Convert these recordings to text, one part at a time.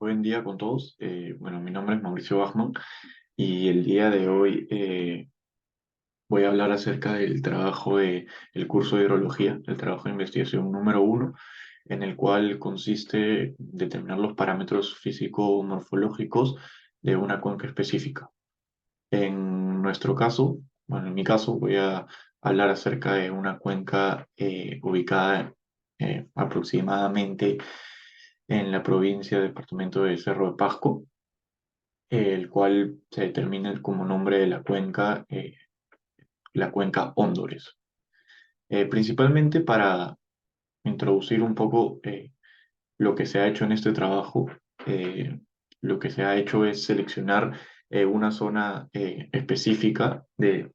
Buen día con todos. Bueno, mi nombre es Mauricio Bachmann y el día de hoy voy a hablar acerca del trabajo de el curso de hidrología, el trabajo de investigación número uno, en el cual consiste en determinar los parámetros físico-morfológicos de una cuenca específica. En nuestro caso, bueno, en mi caso, voy a hablar acerca de una cuenca ubicada aproximadamente en la provincia, departamento de Cerro de Pasco, el cual se determina como nombre de la cuenca Hóndores. Principalmente para introducir un poco lo que se ha hecho en este trabajo, eh, lo que se ha hecho es seleccionar una zona específica de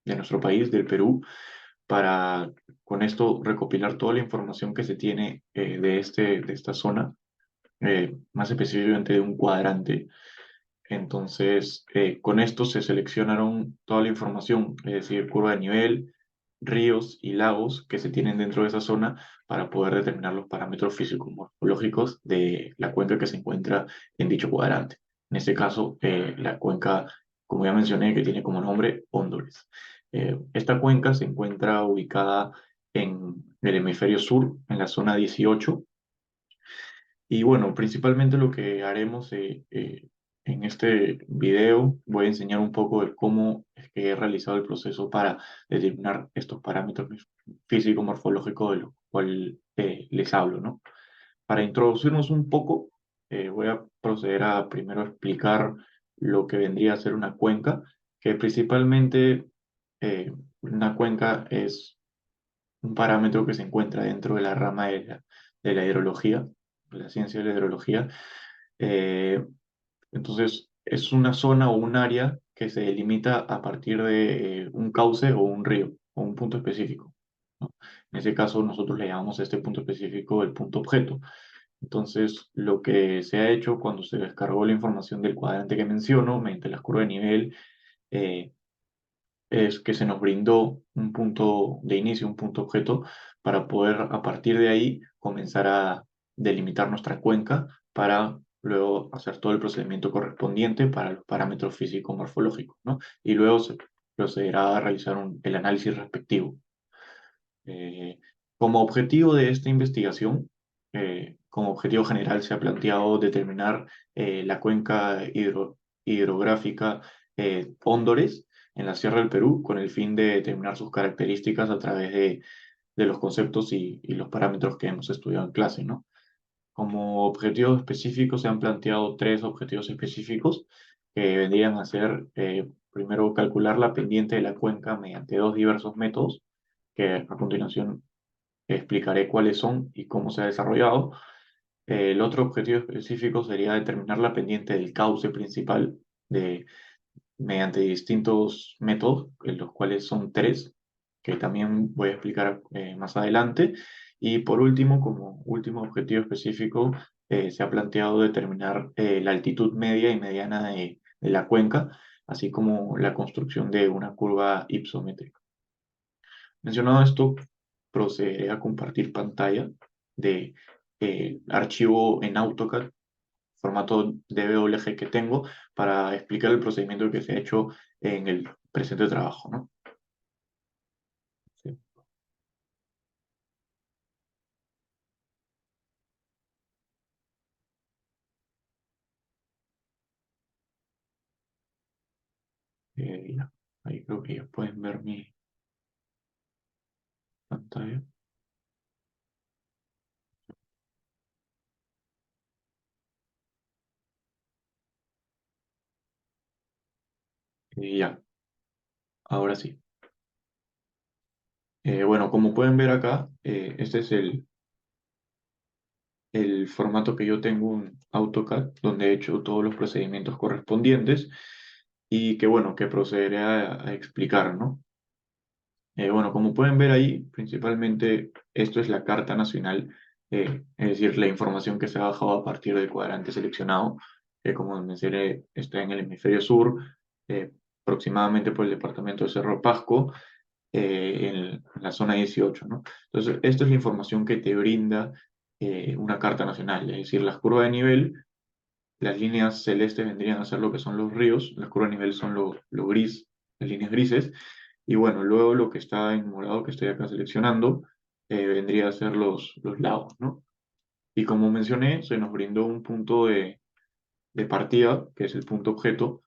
nuestro país, del Perú, para con esto recopilar toda la información que se tiene de esta zona, más específicamente de un cuadrante. Entonces, con esto se seleccionaron toda la información, es decir, curva de nivel, ríos y lagos que se tienen dentro de esa zona para poder determinar los parámetros físico-morfológicos de la cuenca que se encuentra en dicho cuadrante. En este caso, la cuenca, como ya mencioné, que tiene como nombre Hóndores. Esta cuenca se encuentra ubicada en el hemisferio sur, en la zona 18, y bueno, principalmente lo que haremos en este video, voy a enseñar un poco de cómo es que he realizado el proceso para determinar estos parámetros físico-morfológicos de los cuales les hablo, ¿no? Para introducirnos un poco, voy a proceder a primero explicar lo que vendría a ser una cuenca, que principalmente una cuenca es un parámetro que se encuentra dentro de la rama de la hidrología, de la ciencia de la hidrología. Eh, entonces, es una zona o un área que se delimita a partir de un cauce o un río o un punto específico, ¿no? En ese caso, nosotros le llamamos a este punto específico el punto objeto. Entonces, lo que se ha hecho cuando se descargó la información del cuadrante que menciono, mediante las curvas de nivel, eh, es que se nos brindó un punto de inicio, un punto objeto, para poder a partir de ahí comenzar a delimitar nuestra cuenca para luego hacer todo el procedimiento correspondiente para los parámetros físico-morfológicos, ¿no? Y luego se procederá a realizar el análisis respectivo. Eh, Como objetivo de esta investigación, como objetivo general se ha planteado determinar la cuenca hidrográfica Hóndores en la Sierra del Perú con el fin de determinar sus características a través de los conceptos y los parámetros que hemos estudiado en clase, ¿no? Como objetivos específicos se han planteado tres objetivos específicos que vendrían a ser, primero, calcular la pendiente de la cuenca mediante dos diversos métodos, que a continuación explicaré cuáles son y cómo se ha desarrollado. El otro objetivo específico sería determinar la pendiente del cauce principal mediante distintos métodos, los cuales son tres, que también voy a explicar más adelante. Y por último, como último objetivo específico, se ha planteado determinar la altitud media y mediana de la cuenca, así como la construcción de una curva ipsométrica. Mencionado esto, procederé a compartir pantalla de archivo en AutoCAD, formato DWG que tengo, para explicar el procedimiento que se ha hecho en el presente trabajo, ¿no? Sí. Ya. Ahí creo que ya pueden ver mi pantalla. Ya, ahora sí. Bueno, como pueden ver acá, este es el formato que yo tengo en AutoCAD, donde he hecho todos los procedimientos correspondientes y que, bueno, que procederé a explicar, ¿no? Bueno, como pueden ver ahí, principalmente esto es la Carta Nacional, es decir, la información que se ha bajado a partir del cuadrante seleccionado, que como mencioné está en el hemisferio sur, aproximadamente por el departamento de Cerro Pasco, en la zona 18, ¿no? Entonces, esta es la información que te brinda una Carta Nacional, es decir, las curvas de nivel las líneas celestes vendrían a ser lo que son los ríos, las curvas de nivel son lo gris, las líneas grises, y bueno, luego lo que está en morado que estoy acá seleccionando vendría a ser los lagos, ¿no? Y como mencioné, se nos brindó un punto de partida, que es el punto objeto,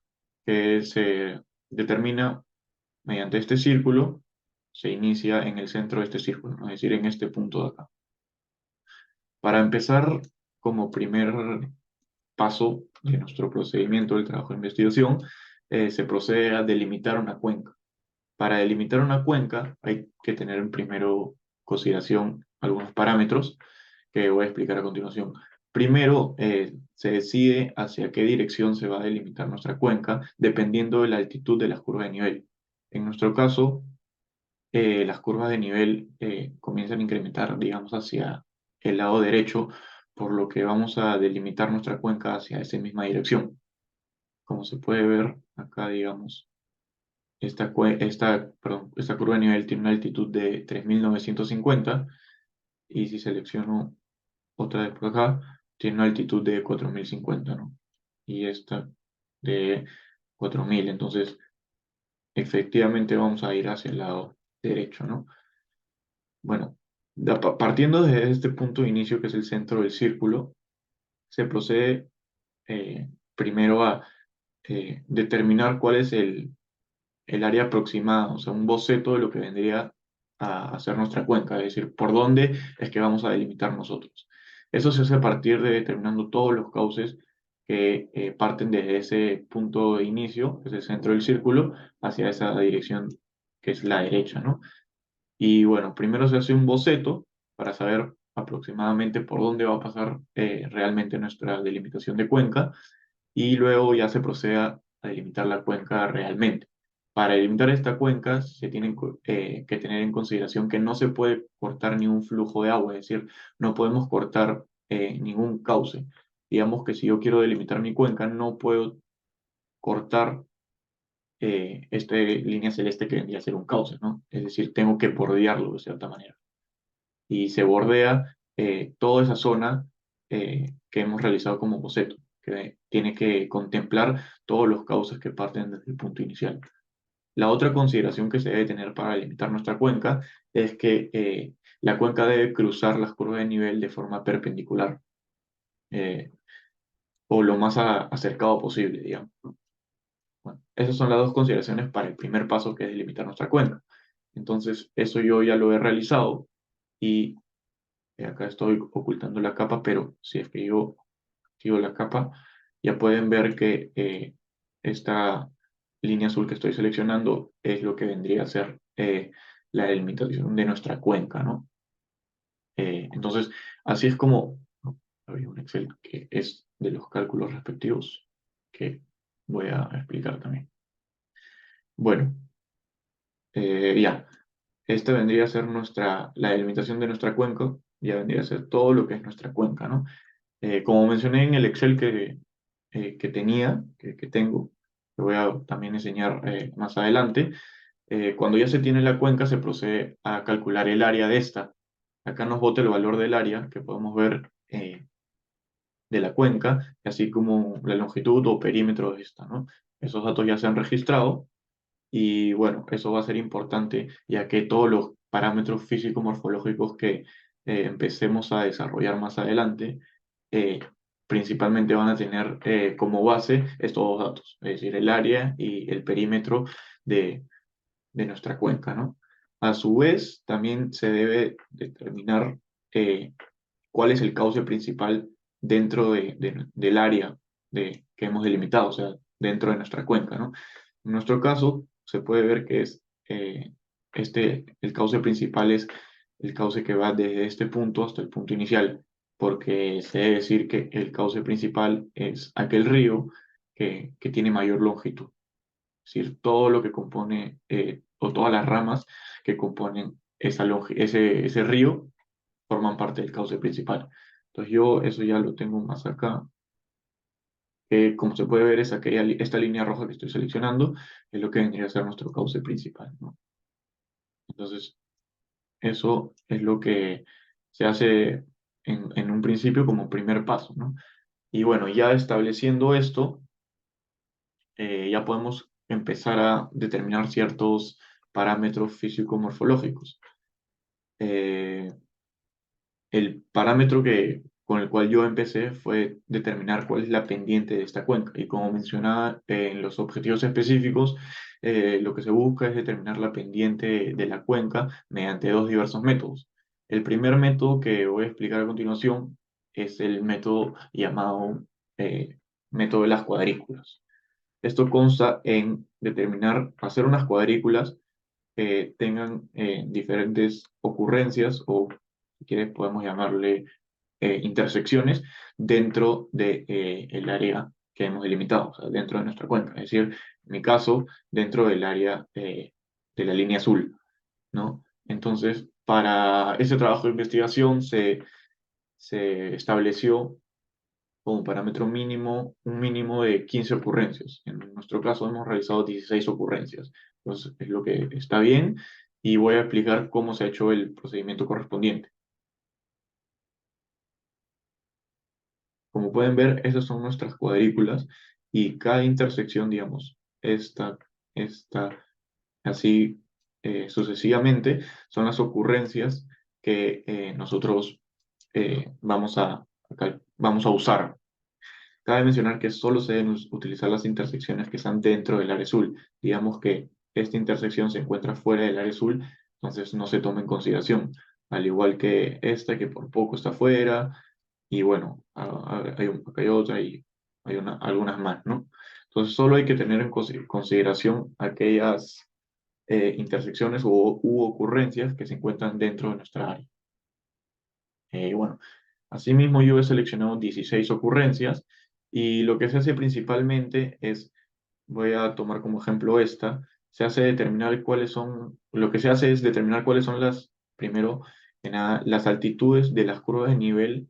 que se determina mediante este círculo, se inicia en el centro de este círculo, ¿no? Es decir, en este punto de acá. Para empezar, como primer paso de nuestro procedimiento del trabajo de investigación, se procede a delimitar una cuenca. Para delimitar una cuenca hay que tener en primero consideración algunos parámetros que voy a explicar a continuación. Primero, se decide hacia qué dirección se va a delimitar nuestra cuenca, dependiendo de la altitud de las curvas de nivel. En nuestro caso, las curvas de nivel comienzan a incrementar, digamos, hacia el lado derecho, por lo que vamos a delimitar nuestra cuenca hacia esa misma dirección. Como se puede ver acá, digamos, esta curva de nivel tiene una altitud de 3950 y si selecciono otra vez por acá, tiene una altitud de 4050, ¿no? Y esta de 4000, entonces efectivamente vamos a ir hacia el lado derecho, ¿no? Bueno, partiendo desde este punto de inicio que es el centro del círculo, se procede primero a determinar cuál es el área aproximada, o sea, un boceto de lo que vendría a ser nuestra cuenca, es decir, por dónde es que vamos a delimitar nosotros. Eso se hace a partir de determinando todos los cauces que parten desde ese punto de inicio, que es el centro del círculo, hacia esa dirección que es la derecha, ¿no? Y bueno, primero se hace un boceto para saber aproximadamente por dónde va a pasar realmente nuestra delimitación de cuenca y luego ya se procede a delimitar la cuenca realmente. Para delimitar esta cuenca se tiene que tener en consideración que no se puede cortar ningún flujo de agua, es decir, no podemos cortar ningún cauce. Digamos que si yo quiero delimitar mi cuenca, no puedo cortar esta línea celeste que vendría a ser un cauce, ¿no? Es decir, tengo que bordearlo de cierta manera. Y se bordea toda esa zona que hemos realizado como boceto, que tiene que contemplar todos los cauces que parten desde el punto inicial. La otra consideración que se debe tener para delimitar nuestra cuenca es que la cuenca debe cruzar las curvas de nivel de forma perpendicular eh, o lo más acercado posible, digamos. Bueno, esas son las dos consideraciones para el primer paso que es delimitar nuestra cuenca. Entonces, eso yo ya lo he realizado y acá estoy ocultando la capa, pero si es que yo activo la capa, ya pueden ver que esta línea azul que estoy seleccionando es lo que vendría a ser la delimitación de nuestra cuenca, ¿no? Entonces, así es como ¿no? Había un Excel que es de los cálculos respectivos que voy a explicar también. Bueno, ya. Esta vendría a ser la delimitación de nuestra cuenca, ya vendría a ser todo lo que es nuestra cuenca, ¿no? Como mencioné en el Excel que tenía, que tengo, que voy a también enseñar más adelante, cuando ya se tiene la cuenca se procede a calcular el área de esta. Acá nos bota el valor del área que podemos ver de la cuenca, así como la longitud o perímetro de esta, ¿no? Esos datos ya se han registrado y bueno, eso va a ser importante ya que todos los parámetros físico-morfológicos que empecemos a desarrollar más adelante, eh, principalmente van a tener como base estos dos datos, es decir, el área y el perímetro de, de nuestra cuenca, ¿no? A su vez, también se debe determinar cuál es el cauce principal dentro del área que hemos delimitado, o sea, dentro de nuestra cuenca, ¿no? En nuestro caso, se puede ver que es el cauce principal es el cauce que va desde este punto hasta el punto inicial, porque se debe decir que el cauce principal es aquel río que tiene mayor longitud, es decir, todo lo que compone, o todas las ramas que componen ese río forman parte del cauce principal. Entonces yo eso ya lo tengo más acá. Como se puede ver, es esta línea roja que estoy seleccionando, es lo que vendría a ser nuestro cauce principal, ¿no? Entonces, eso es lo que se hace en un principio como primer paso, ¿no? Y bueno, ya estableciendo esto, ya podemos empezar a determinar ciertos parámetros físico-morfológicos. Eh, el parámetro con el cual yo empecé fue determinar cuál es la pendiente de esta cuenca. Y como mencionaba en los objetivos específicos, lo que se busca es determinar la pendiente de la cuenca mediante dos diversos métodos. El primer método que voy a explicar a continuación es el método llamado método de las cuadrículas. Esto consta en determinar, hacer unas cuadrículas que tengan diferentes ocurrencias o, si quieres, podemos llamarle intersecciones dentro de, el área que hemos delimitado, o sea, dentro de nuestra cuenca. Es decir, en mi caso, dentro del área de la línea azul, ¿no? Entonces, para ese trabajo de investigación se estableció como parámetro mínimo, un mínimo de 15 ocurrencias. En nuestro caso hemos realizado 16 ocurrencias. Entonces, es lo que está bien y voy a explicar cómo se ha hecho el procedimiento correspondiente. Como pueden ver, esas son nuestras cuadrículas y cada intersección, digamos, esta así sucesivamente, son las ocurrencias que nosotros vamos a usar. Cabe mencionar que solo se deben utilizar las intersecciones que están dentro del área azul. Digamos que esta intersección se encuentra fuera del área azul, entonces no se toma en consideración. Al igual que esta, que por poco está fuera, y bueno, acá hay otra y hay algunas más, ¿no? Entonces solo hay que tener en consideración aquellas intersecciones u ocurrencias que se encuentran dentro de nuestra área. Bueno, asimismo yo he seleccionado 16 ocurrencias y lo que se hace principalmente es, voy a tomar como ejemplo esta, se hace determinar cuáles son, lo que se hace es determinar cuáles son primero que nada, las altitudes de las curvas de nivel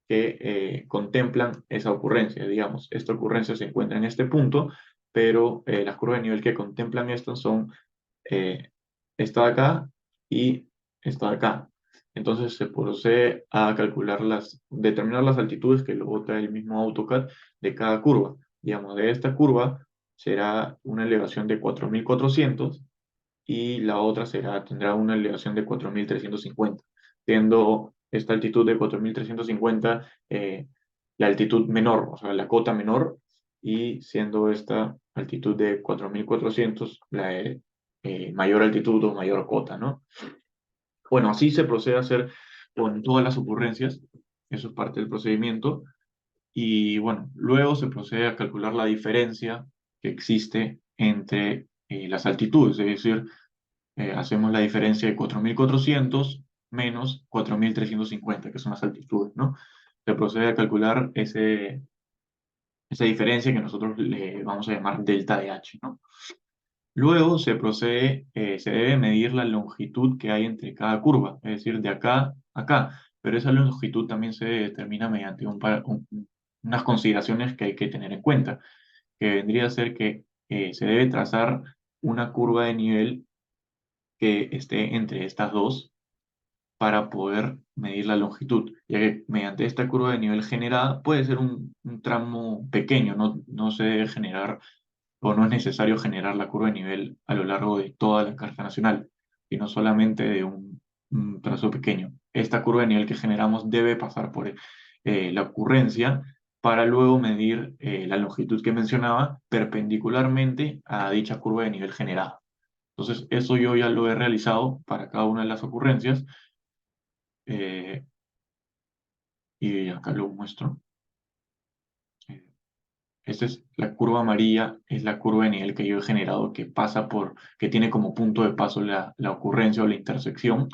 que contemplan esa ocurrencia. Digamos, esta ocurrencia se encuentra en este punto, pero las curvas de nivel que contemplan esto son eh, esta de acá y esta de acá. Entonces se procede a determinar las altitudes que luego trae el mismo AutoCAD de cada curva. Digamos, de esta curva será una elevación de 4.400 y la otra tendrá una elevación de 4.350, siendo esta altitud de 4.350 la altitud menor, o sea, la cota menor, y siendo esta altitud de 4.400 la mayor altitud o mayor cota, ¿no? Bueno, así se procede a hacer con todas las ocurrencias, eso es parte del procedimiento, y bueno, luego se procede a calcular la diferencia que existe entre las altitudes, es decir, hacemos la diferencia de 4.400 menos 4.350, que son las altitudes, ¿no? Se procede a calcular esa diferencia que nosotros le vamos a llamar delta de H, ¿no? Luego se debe medir la longitud que hay entre cada curva, es decir, de acá a acá, pero esa longitud también se determina mediante unas consideraciones que hay que tener en cuenta, que vendría a ser que se debe trazar una curva de nivel que esté entre estas dos para poder medir la longitud, ya que mediante esta curva de nivel generada puede ser un tramo pequeño, no se debe generar o no es necesario generar la curva de nivel a lo largo de toda la carta nacional, sino solamente de un trazo pequeño. Esta curva de nivel que generamos debe pasar por la ocurrencia para luego medir la longitud que mencionaba perpendicularmente a dicha curva de nivel generada. Entonces, eso yo ya lo he realizado para cada una de las ocurrencias eh, y acá lo muestro. Eh, Esta es la curva amarilla, es la curva de nivel que yo he generado que tiene como punto de paso la ocurrencia o la intersección,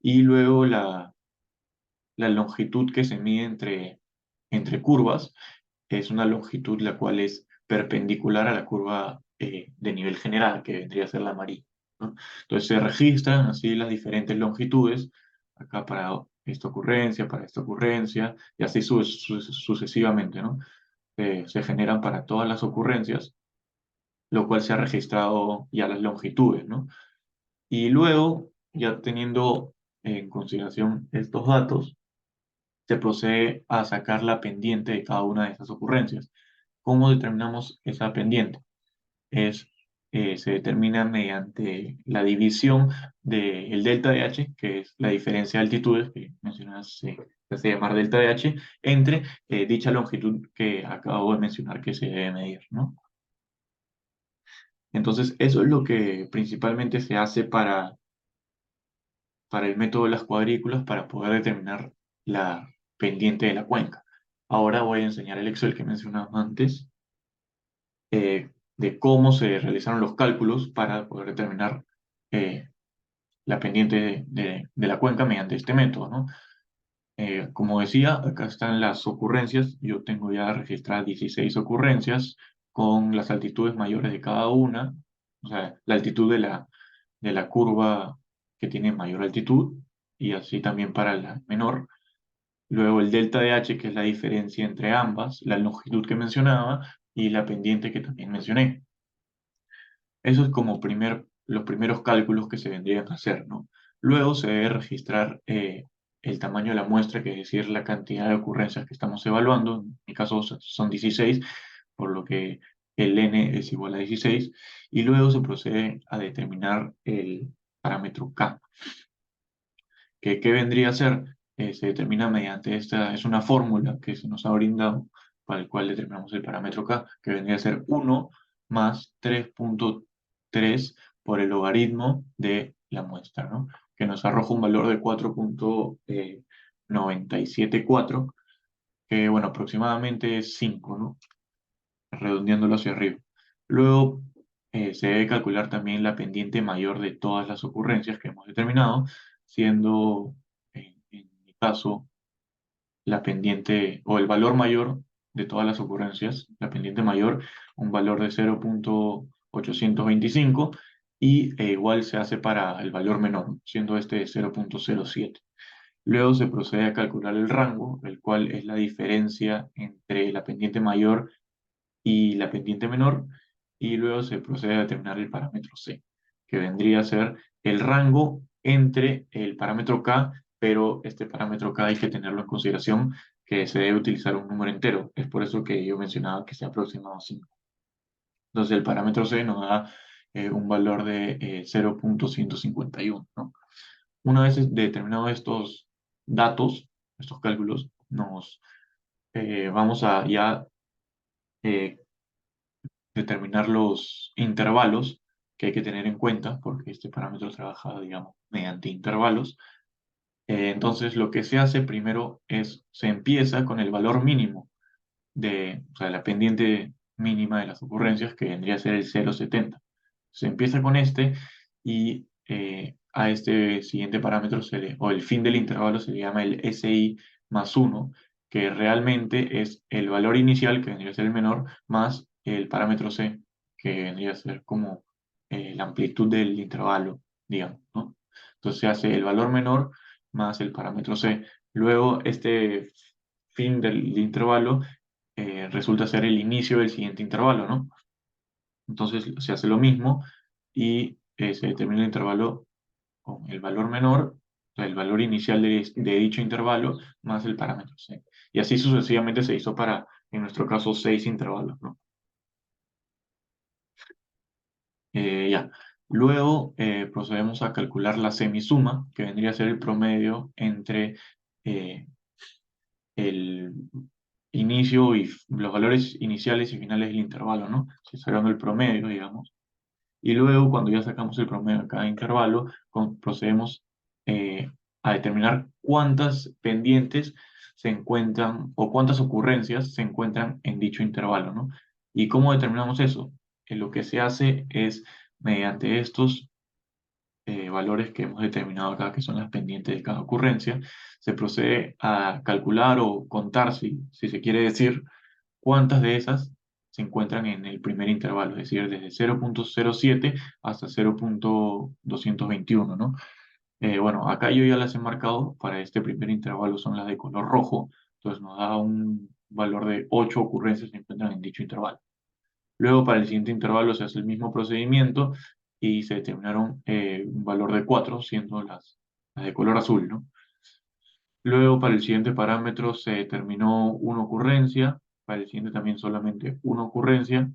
y luego la longitud que se mide entre curvas es una longitud la cual es perpendicular a la curva de nivel general, que vendría a ser la amarilla, ¿no? Entonces se registran así las diferentes longitudes, acá para esta ocurrencia, y así sucesivamente, ¿no? Se generan para todas las ocurrencias, lo cual se ha registrado ya las longitudes, ¿no? Y luego, ya teniendo en consideración estos datos, se procede a sacar la pendiente de cada una de esas ocurrencias. ¿Cómo determinamos esa pendiente? Es, Se determina mediante la división del delta de h, que es la diferencia de altitudes que mencionas, se hace llamar delta de h, entre dicha longitud que acabo de mencionar que se debe medir, ¿no? Entonces, eso es lo que principalmente se hace para el método de las cuadrículas para poder determinar la pendiente de la cuenca. Ahora voy a enseñar el Excel que mencionaba antes, de cómo se realizaron los cálculos para poder determinar eh, la pendiente de la cuenca mediante este método, ¿no? Como decía, acá están las ocurrencias. Yo tengo ya registradas 16 ocurrencias con las altitudes mayores de cada una, o sea, la altitud de la curva que tiene mayor altitud y así también para la menor. Luego el delta de h, que es la diferencia entre ambas, la longitud que mencionaba y la pendiente que también mencioné. Eso es como los primeros cálculos que se vendrían a hacer, ¿no? Luego se debe registrar el tamaño de la muestra, que es decir, la cantidad de ocurrencias que estamos evaluando. En mi caso son 16, por lo que el n es igual a 16. Y luego se procede a determinar el parámetro k. ¿Qué vendría a ser? Se determina mediante es una fórmula que se nos ha brindado para el cual determinamos el parámetro k, que vendría a ser 1 más 3.3 por el logaritmo de la muestra, ¿no? Que nos arroja un valor de 4.974, que bueno, aproximadamente es 5, ¿no? Redondeándolo hacia arriba. Luego se debe calcular también la pendiente mayor de todas las ocurrencias que hemos determinado, siendo en mi caso la pendiente o el valor mayor de todas las ocurrencias, la pendiente mayor, un valor de 0.825 y igual se hace para el valor menor, siendo este de 0.07. Luego se procede a calcular el rango, el cual es la diferencia entre la pendiente mayor y la pendiente menor, y luego se procede a determinar el parámetro C, que vendría a ser el rango entre el parámetro K, pero este parámetro K hay que tenerlo en consideración que se debe utilizar un número entero. Es por eso que yo mencionaba que sea aproximado a 5. Entonces el parámetro C nos da un valor de 0.151, ¿no? Una vez determinados estos datos, estos cálculos, vamos a ya eh, determinar los intervalos que hay que tener en cuenta, porque este parámetro trabaja, digamos, mediante intervalos. Entonces, lo que se hace primero es, se empieza con el valor mínimo o sea, la pendiente mínima de las ocurrencias, que vendría a ser el 0,70. Se empieza con este y a este siguiente parámetro o el fin del intervalo se le llama el SI más 1, que realmente es el valor inicial, que vendría a ser el menor, más el parámetro C, que vendría a ser como la amplitud del intervalo, digamos, ¿no? Entonces se hace el valor menor más el parámetro C. Luego, este fin del intervalo resulta ser el inicio del siguiente intervalo, ¿no? Entonces se hace lo mismo y se determina el intervalo con el valor menor, o sea, el valor inicial de dicho intervalo, más el parámetro C. Y así sucesivamente se hizo para, en nuestro caso, 6 intervalos, ¿no? Ya. Luego procedemos a calcular la semisuma, que vendría a ser el promedio entre eh, el inicio y los valores iniciales y finales del intervalo, ¿no? Sacando el promedio, digamos. Y luego, cuando ya sacamos el promedio de cada intervalo, procedemos a determinar cuántas pendientes se encuentran o cuántas ocurrencias se encuentran en dicho intervalo, ¿no? ¿Y cómo determinamos eso? Lo que se hace es, mediante estos valores que hemos determinado acá, que son las pendientes de cada ocurrencia, se procede a calcular o contar, si se quiere decir, cuántas de esas se encuentran en el primer intervalo, es decir, desde 0.07 hasta 0.221, ¿no? Bueno, acá yo ya las he marcado, para este primer intervalo son las de color rojo, entonces nos da un valor de 8 ocurrencias que se encuentran en dicho intervalo. Luego, para el siguiente intervalo se hace el mismo procedimiento y se determinaron un valor de 4, siendo las de color azul, ¿no? Luego, para el siguiente parámetro se determinó una ocurrencia, para el siguiente también solamente una ocurrencia,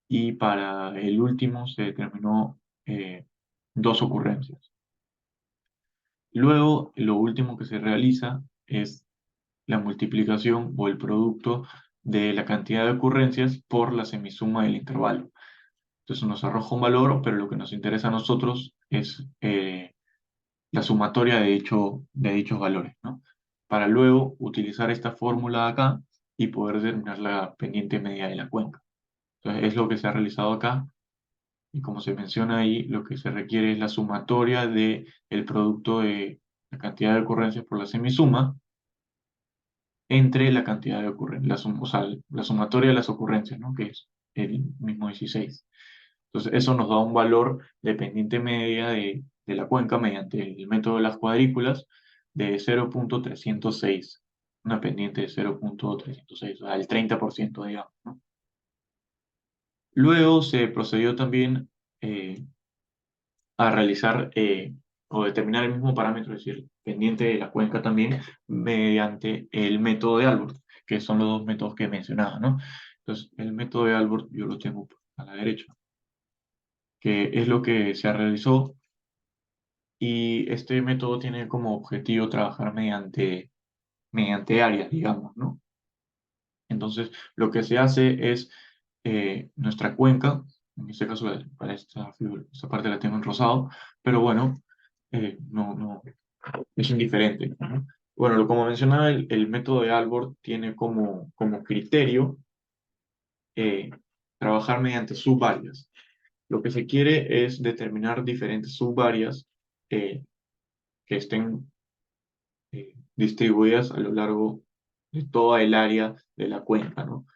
y para el último se determinó dos ocurrencias. Luego, lo último que se realiza es la multiplicación o el producto de la cantidad de ocurrencias por la semisuma del intervalo. Entonces nos arroja un valor, pero lo que nos interesa a nosotros es la sumatoria de dichos valores, ¿no? Para luego utilizar esta fórmula acá y poder determinar la pendiente media de la cuenca. Entonces es lo que se ha realizado acá y como se menciona ahí, lo que se requiere es la sumatoria de el producto de la cantidad de ocurrencias por la semisuma entre la cantidad de ocurrencias, o sea, la sumatoria de las ocurrencias, ¿no? Que es el mismo 16. Entonces, eso nos da un valor de pendiente media de la cuenca mediante el método de las cuadrículas de 0,306. Una pendiente de 0,306, o sea, el 30%, digamos, ¿no? Luego se procedió también eh, a realizar o determinar el mismo parámetro, es decir, pendiente de la cuenca también, mediante el método de Albert, que son los dos métodos que mencionaba, ¿no? Entonces, el método de Albert yo lo tengo a la derecha, que es lo que se realizó y este método tiene como objetivo trabajar mediante áreas, digamos, ¿no? Entonces, lo que se hace es nuestra cuenca, en este caso para esta parte la tengo en rosado, pero bueno, no, es indiferente, ¿no? Bueno, como mencionaba, el método de Albert tiene como criterio eh, trabajar mediante subvarias. Lo que se quiere es determinar diferentes subvarias que estén distribuidas a lo largo de toda el área de la cuenca, ¿no?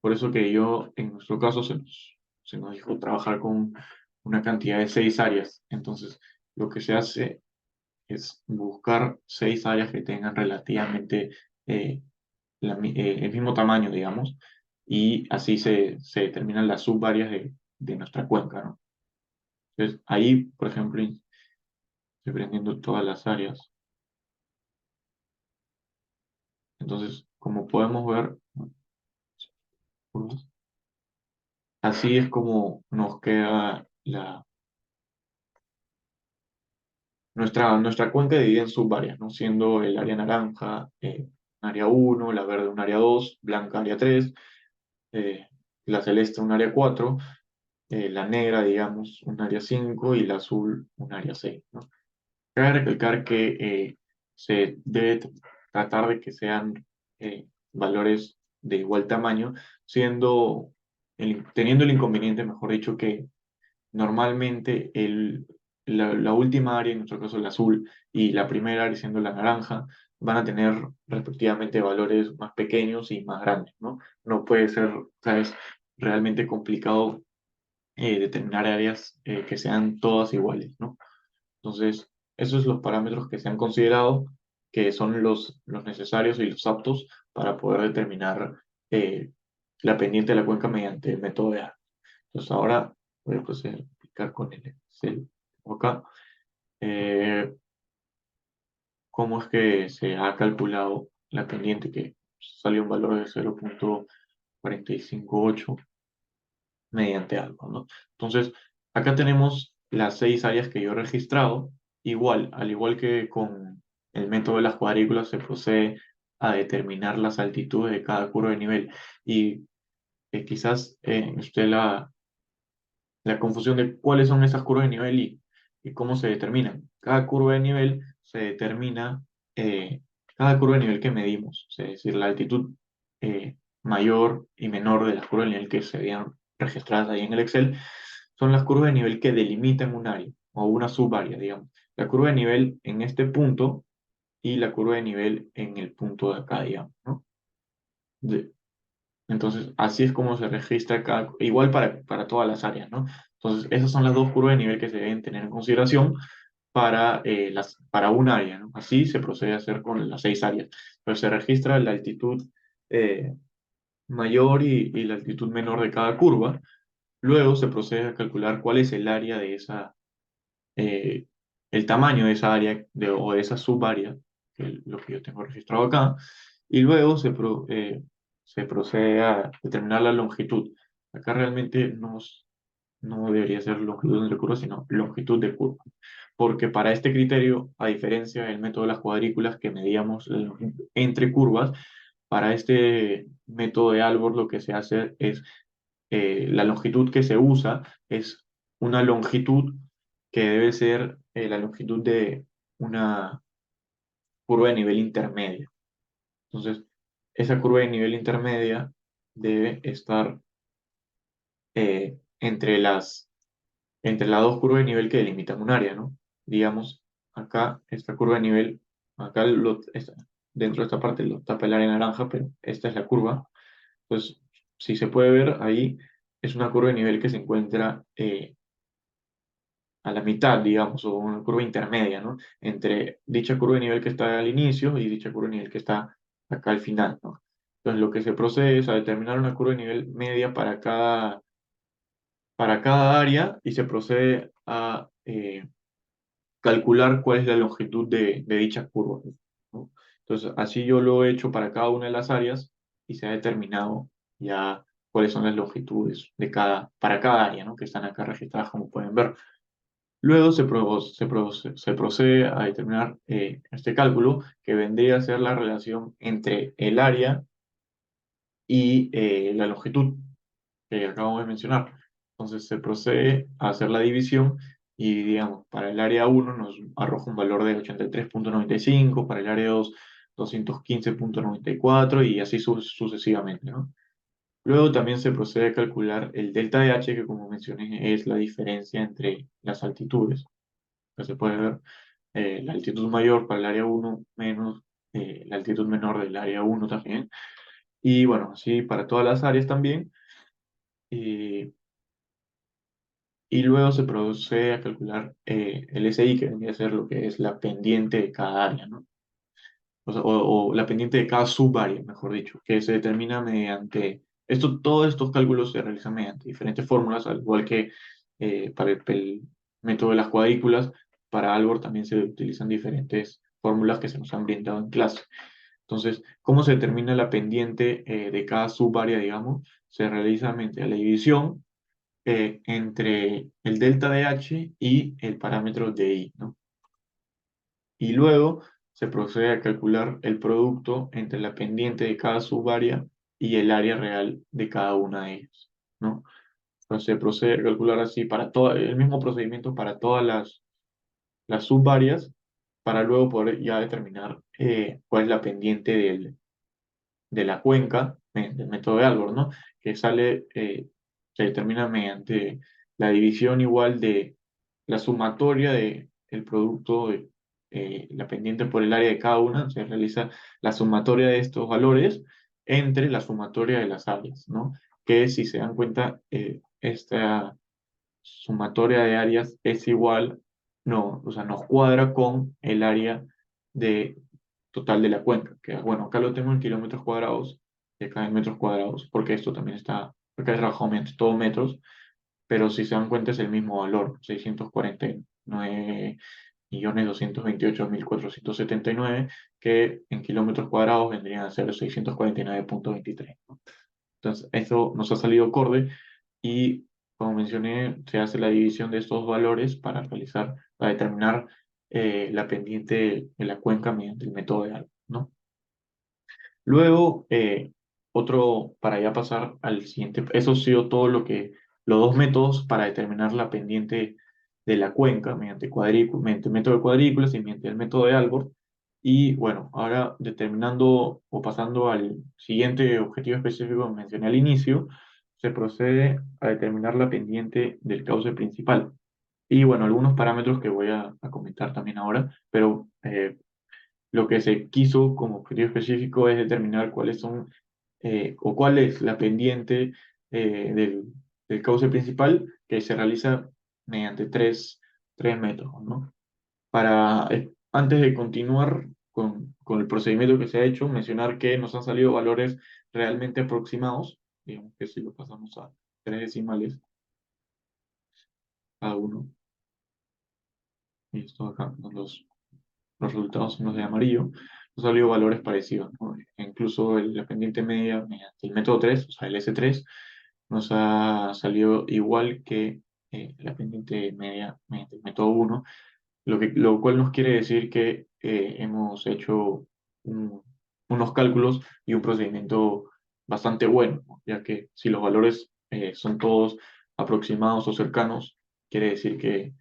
Por eso que en nuestro caso, se nos dijo trabajar con una cantidad de 6 áreas. Entonces, lo que se hace es buscar 6 áreas que tengan relativamente eh, el mismo tamaño, digamos, y así se determinan las subáreas de nuestra cuenca, ¿no? Entonces, ahí, por ejemplo, estoy prendiendo todas las áreas. Entonces, como podemos ver, así es como nos queda nuestra cuenca dividida en subáreas, ¿no? Siendo el área naranja un área 1, la verde un área 2, blanca área 3, eh, la celeste un área 4, la negra, digamos, un área 5 y la azul un área 6, ¿no? Cabe recalcar que se debe tratar de que sean valores de igual tamaño, teniendo el inconveniente, mejor dicho, que normalmente la última área, en nuestro caso el azul, y la primera área siendo la naranja, van a tener respectivamente valores más pequeños y más grandes, ¿no? No puede ser, ¿sabes? Realmente complicado determinar áreas que sean todas iguales, ¿no? Entonces, esos son los parámetros que se han considerado que son los necesarios y los aptos para poder determinar la pendiente de la cuenca mediante el método de A. Entonces, ahora voy a proceder a aplicar con el Excel. Acá, eh, cómo es que se ha calculado la pendiente, que salió un valor de 0,458 mediante algo, ¿no? Entonces, acá tenemos las 6 áreas que yo he registrado. Igual, al igual que con el método de las cuadrículas, se procede a determinar las altitudes de cada curva de nivel. Y quizás usted la confusión de cuáles son esas curvas de nivel y cómo se determinan. Eh, cada curva de nivel que medimos, es decir, la altitud mayor y menor de las curvas de nivel que se habían registradas ahí en el Excel, son las curvas de nivel que delimitan un área o una subárea, digamos. La curva de nivel en este punto y la curva de nivel en el punto de acá, digamos, ¿no? Entonces, así es como se registra igual para todas las áreas, ¿no? Entonces, esas son las dos curvas de nivel que se deben tener en consideración para un área, ¿no? Así se procede a hacer con las 6 áreas. Pues se registra la altitud eh, mayor y la altitud menor de cada curva. Luego se procede a calcular cuál es el área de esa, el tamaño de esa área o de esa subárea lo que yo tengo registrado acá, y luego se procede a determinar la longitud. Acá realmente no debería ser longitud entre curvas, sino longitud de curva. Porque para este criterio, a diferencia del método de las cuadrículas que medíamos la longitud entre curvas, para este método de Albor lo que se hace es, la longitud que se usa es una longitud que debe ser la longitud de una curva de nivel intermedia. Entonces, esa curva de nivel intermedia debe estar entre entre las dos curvas de nivel que delimitan un área, ¿no? Digamos, acá, esta curva de nivel, dentro de esta parte lo tapa el área naranja, pero esta es la curva. Pues, si se puede ver ahí, es una curva de nivel que se encuentra a la mitad, digamos, o una curva intermedia, ¿no? Entre dicha curva de nivel que está al inicio y dicha curva de nivel que está acá al final, ¿no? Entonces, lo que se procede es a determinar una curva de nivel media para cada área y se procede a calcular cuál es la longitud de dicha curva, ¿no? Entonces, así yo lo he hecho para cada una de las áreas y se ha determinado ya cuáles son las longitudes para cada área, ¿no? Que están acá registradas, como pueden ver. Luego se procede a determinar este cálculo, que vendría a ser la relación entre el área y la longitud que acabamos de mencionar. Entonces se procede a hacer la división y, digamos, para el área uno nos arroja un valor de 83,95, para el área 2, 215,94 y así sucesivamente, ¿no? Luego también se procede a calcular el delta de H, que como mencioné es la diferencia entre las altitudes. Que se puede ver la altitud mayor para el área uno menos la altitud menor del área uno también. Y bueno, así para todas las áreas también. Y y luego se procede a calcular el SI, que vendría a ser lo que es la pendiente de cada área, ¿no? O la pendiente de cada subárea, mejor dicho, que se determina mediante... Todos estos cálculos se realizan mediante diferentes fórmulas, al igual que para el método de las cuadrículas, para Albor también se utilizan diferentes fórmulas que se nos han brindado en clase. Entonces, ¿cómo se determina la pendiente de cada subárea, digamos? Se realiza mediante la división entre el delta de H y el parámetro de I, ¿no? Y luego se procede a calcular el producto entre la pendiente de cada subárea y el área real de cada una de ellas, ¿no? Entonces se procede a calcular así para todo, el mismo procedimiento para todas las subáreas, para luego poder ya determinar cuál es la pendiente de la cuenca, del método de Albor, ¿no? Que se determina mediante la división igual de la sumatoria de el producto de la pendiente por el área de cada una, se realiza la sumatoria de estos valores entre la sumatoria de las áreas, ¿no? Que si se dan cuenta, esta sumatoria de áreas es igual, no, o sea, nos cuadra con el área de total de la cuenca, que bueno, acá lo tengo en kilómetros cuadrados y acá en metros cuadrados, porque esto también está, porque es trabajado mediante todo metros, pero si se dan cuenta es el mismo valor, 649.228.479, que en kilómetros cuadrados vendrían a ser 649,23, ¿no? Entonces, eso nos ha salido acorde y, como mencioné, se hace la división de estos valores para determinar la pendiente de la cuenca mediante el método de Albor, ¿no? Luego, para ya pasar al siguiente, eso ha sido todo los dos métodos para determinar la pendiente de la cuenca mediante el método de cuadrículas y mediante el método de Albor. Y bueno, ahora determinando o pasando al siguiente objetivo específico que mencioné al inicio, se procede a determinar la pendiente del cauce principal. Y bueno, algunos parámetros que voy a comentar también ahora, pero lo que se quiso como objetivo específico es determinar cuáles son o cuál es la pendiente del cauce principal que se realiza mediante tres métodos, ¿no? Antes de continuar con el procedimiento que se ha hecho, mencionar que nos han salido valores realmente aproximados, digamos que si lo pasamos a tres decimales cada uno, y esto acá nos los los resultados son los de amarillo, nos salió valores parecidos, ¿no? Incluso la pendiente media mediante el método 3, o sea, el S3, nos ha salido igual que la pendiente media mediante el método 1, lo cual nos quiere decir que hemos hecho un- unos cálculos y un procedimiento bastante bueno, ¿no? Ya que si los valores son todos aproximados o cercanos, quiere decir que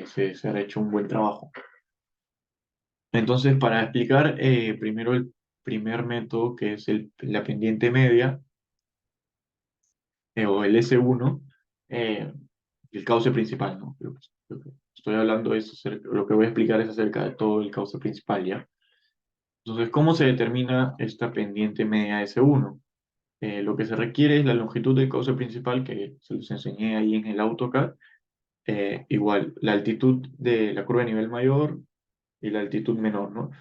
se ha hecho un buen trabajo. Entonces, para explicar primero el primer método, que es la pendiente media, o el S1, eh, el cauce principal, ¿no? Lo que estoy hablando es lo que voy a explicar es acerca de todo el cauce principal, ¿ya? Entonces, ¿cómo se determina esta pendiente media S1? Lo que se requiere es la longitud del cauce principal, que se los enseñé ahí en el AutoCAD, igual la altitud de la curva de nivel mayor y la altitud menor, ¿no?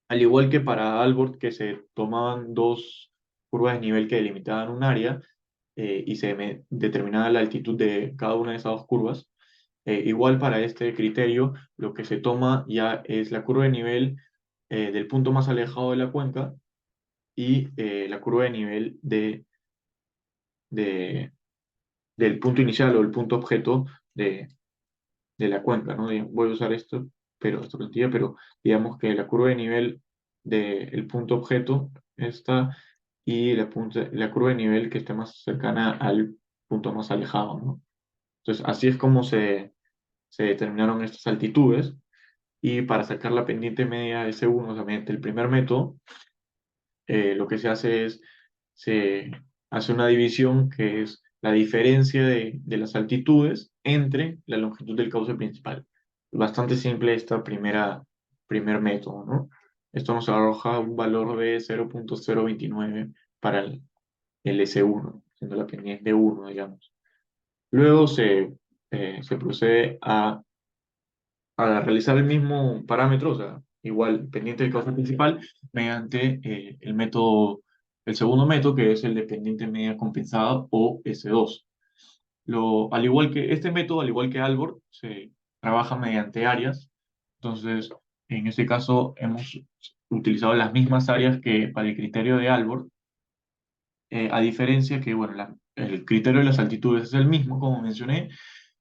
Al igual que para Albert, que se tomaban dos curvas de nivel que delimitaban un área y determinaba la altitud de cada una de esas dos curvas, igual para este criterio, lo que se toma ya es la curva de nivel del punto más alejado de la cuenca y la curva de nivel de- del punto inicial o el punto objeto de la cuenca, ¿no? Voy a usar esta plantilla, pero digamos que la curva de nivel del punto objeto está y la curva de nivel que esté más cercana al punto más alejado, ¿no? Entonces, así es como se determinaron estas altitudes y para sacar la pendiente media de S1, o sea, mediante el primer método, lo que se hace es, se hace una división que es la diferencia de las altitudes entre la longitud del cauce principal. Bastante simple primer método, ¿no? Esto nos arroja un valor de 0.029 para el S1, siendo la pendiente 1, digamos. Luego se procede a realizar el mismo parámetro, o sea, igual pendiente del cauce principal, mediante el segundo método, que es el de pendiente media compensada o S2. Al igual que este método, al igual que Albor, se trabaja mediante áreas. Entonces, en este caso, hemos utilizado las mismas áreas que para el criterio de Albor, a diferencia que, bueno, el criterio de las altitudes es el mismo, como mencioné,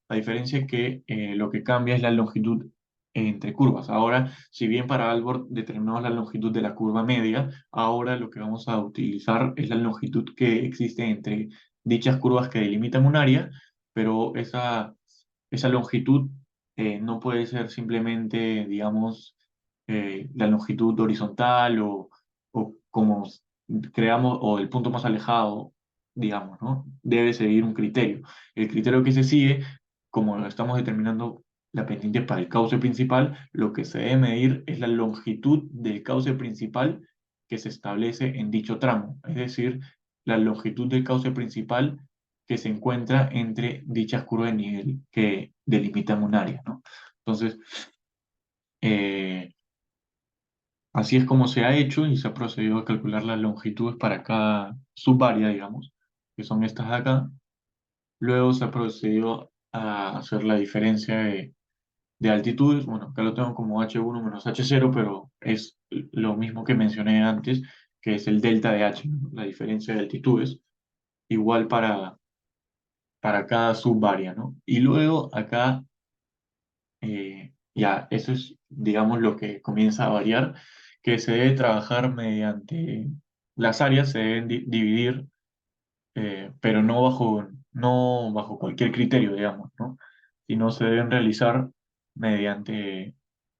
a diferencia que lo que cambia es la longitud entre curvas. Ahora, si bien para Albert determinamos la longitud de la curva media, ahora lo que vamos a utilizar es la longitud que existe entre dichas curvas que delimitan un área, pero esa longitud no puede ser simplemente, digamos, la longitud horizontal o como creamos, o el punto más alejado, digamos, ¿no? Debe seguir un criterio. El criterio que se sigue, como estamos determinando la pendiente para el cauce principal, lo que se debe medir es la longitud del cauce principal que se establece en dicho tramo, es decir, la longitud del cauce principal que se encuentra entre dichas curvas de nivel que delimitan un área, ¿no? Entonces, eh, así es como se ha hecho y se ha procedido a calcular las longitudes para cada subárea, digamos, que son estas de acá. Luego se ha procedido a hacer la diferencia de altitudes. Bueno, acá lo tengo como H1 menos H0, pero es lo mismo que mencioné antes, que es el delta de H, ¿no? La diferencia de altitudes, igual para cada subárea, ¿no? Y luego acá, ya, eso es, digamos, lo que comienza a variar, que se debe trabajar mediante las áreas, se deben dividir pero no bajo cualquier criterio, digamos, ¿no? Sino se deben realizar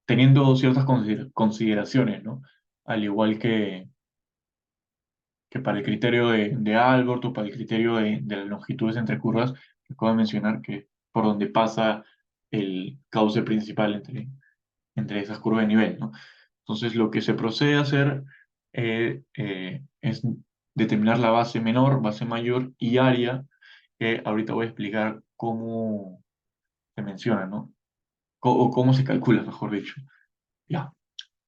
teniendo ciertas consideraciones, ¿no? Al igual que para el criterio de Albert o para el criterio de las longitudes entre curvas, que acabo de mencionar, que por donde pasa el cauce principal entre esas curvas de nivel, ¿no? Entonces, lo que se procede a hacer es determinar la base menor, base mayor y área, que ahorita voy a explicar cómo se menciona, ¿no? O cómo se calcula, mejor dicho. Ya,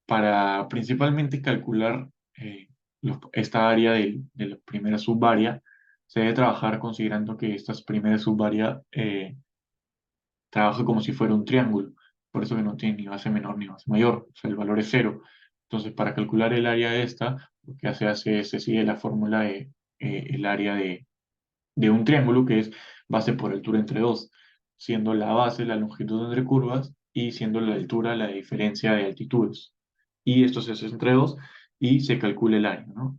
para principalmente calcular esta área de la primera subárea, se debe trabajar considerando que esta primera subárea trabaja como si fuera un triángulo. por eso que no tiene ni base menor ni base mayor, o sea, el valor es cero. Entonces, para calcular el área de esta, lo que hace es, se sigue la fórmula de el área de un triángulo, que es base por altura entre dos, siendo la base la longitud entre curvas y siendo la altura la diferencia de altitudes. Y esto se hace entre dos y se calcula el área, ¿no?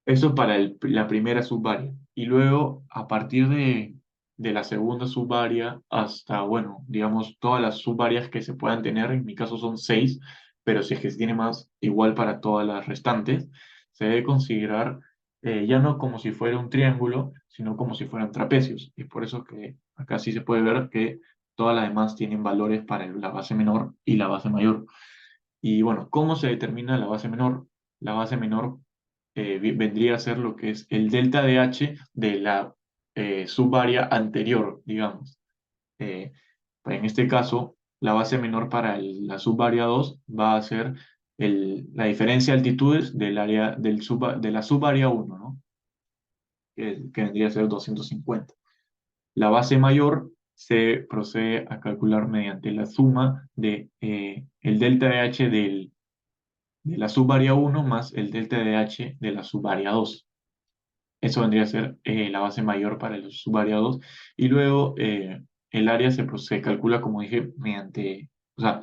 Eso para la primera subárea. Y luego, a partir de la segunda subárea hasta, bueno, digamos, todas las subáreas que se puedan tener, en mi caso son seis, pero si es que se tiene más, igual para todas las restantes, se debe considerar ya no como si fuera un triángulo, sino como si fueran trapecios. Y por eso que acá sí se puede ver que todas las demás tienen valores para la base menor y la base mayor. Y bueno, ¿cómo se determina la base menor? La base menor vendría a ser lo que es el delta de H de la subárea anterior, digamos. Eh, en este caso, la base menor para la subárea 2 va a ser la diferencia de altitudes del área de la subárea uno, ¿no? Que vendría a ser 250. La base mayor se procede a calcular mediante la suma de el delta de H de la subárea uno más el delta de H de la subárea dos. Eso vendría a ser la base mayor para el subárea 2. Y luego el área se calcula, como dije, mediante, o sea,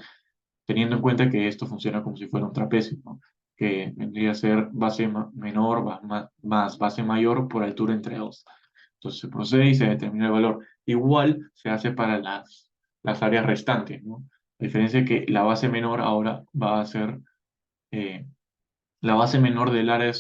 teniendo en cuenta que esto funciona como si fuera un trapecio, ¿no? Que vendría a ser base menor más base mayor por altura entre dos. Entonces se procede y se determina el valor. Igual se hace para las áreas restantes, ¿no? La diferencia es que la base menor ahora va a ser eh, la base menor del área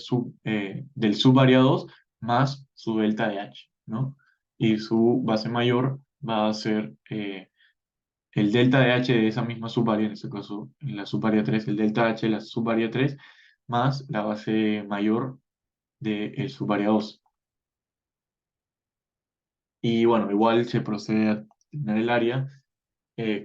del subárea 2 más su delta de H, ¿no? Y su base mayor va a ser el delta de H de esa misma subárea, en este caso en la subárea 3 el delta H de la subárea 3 más la base mayor del subárea 2. Y bueno, igual se procede a determinar el área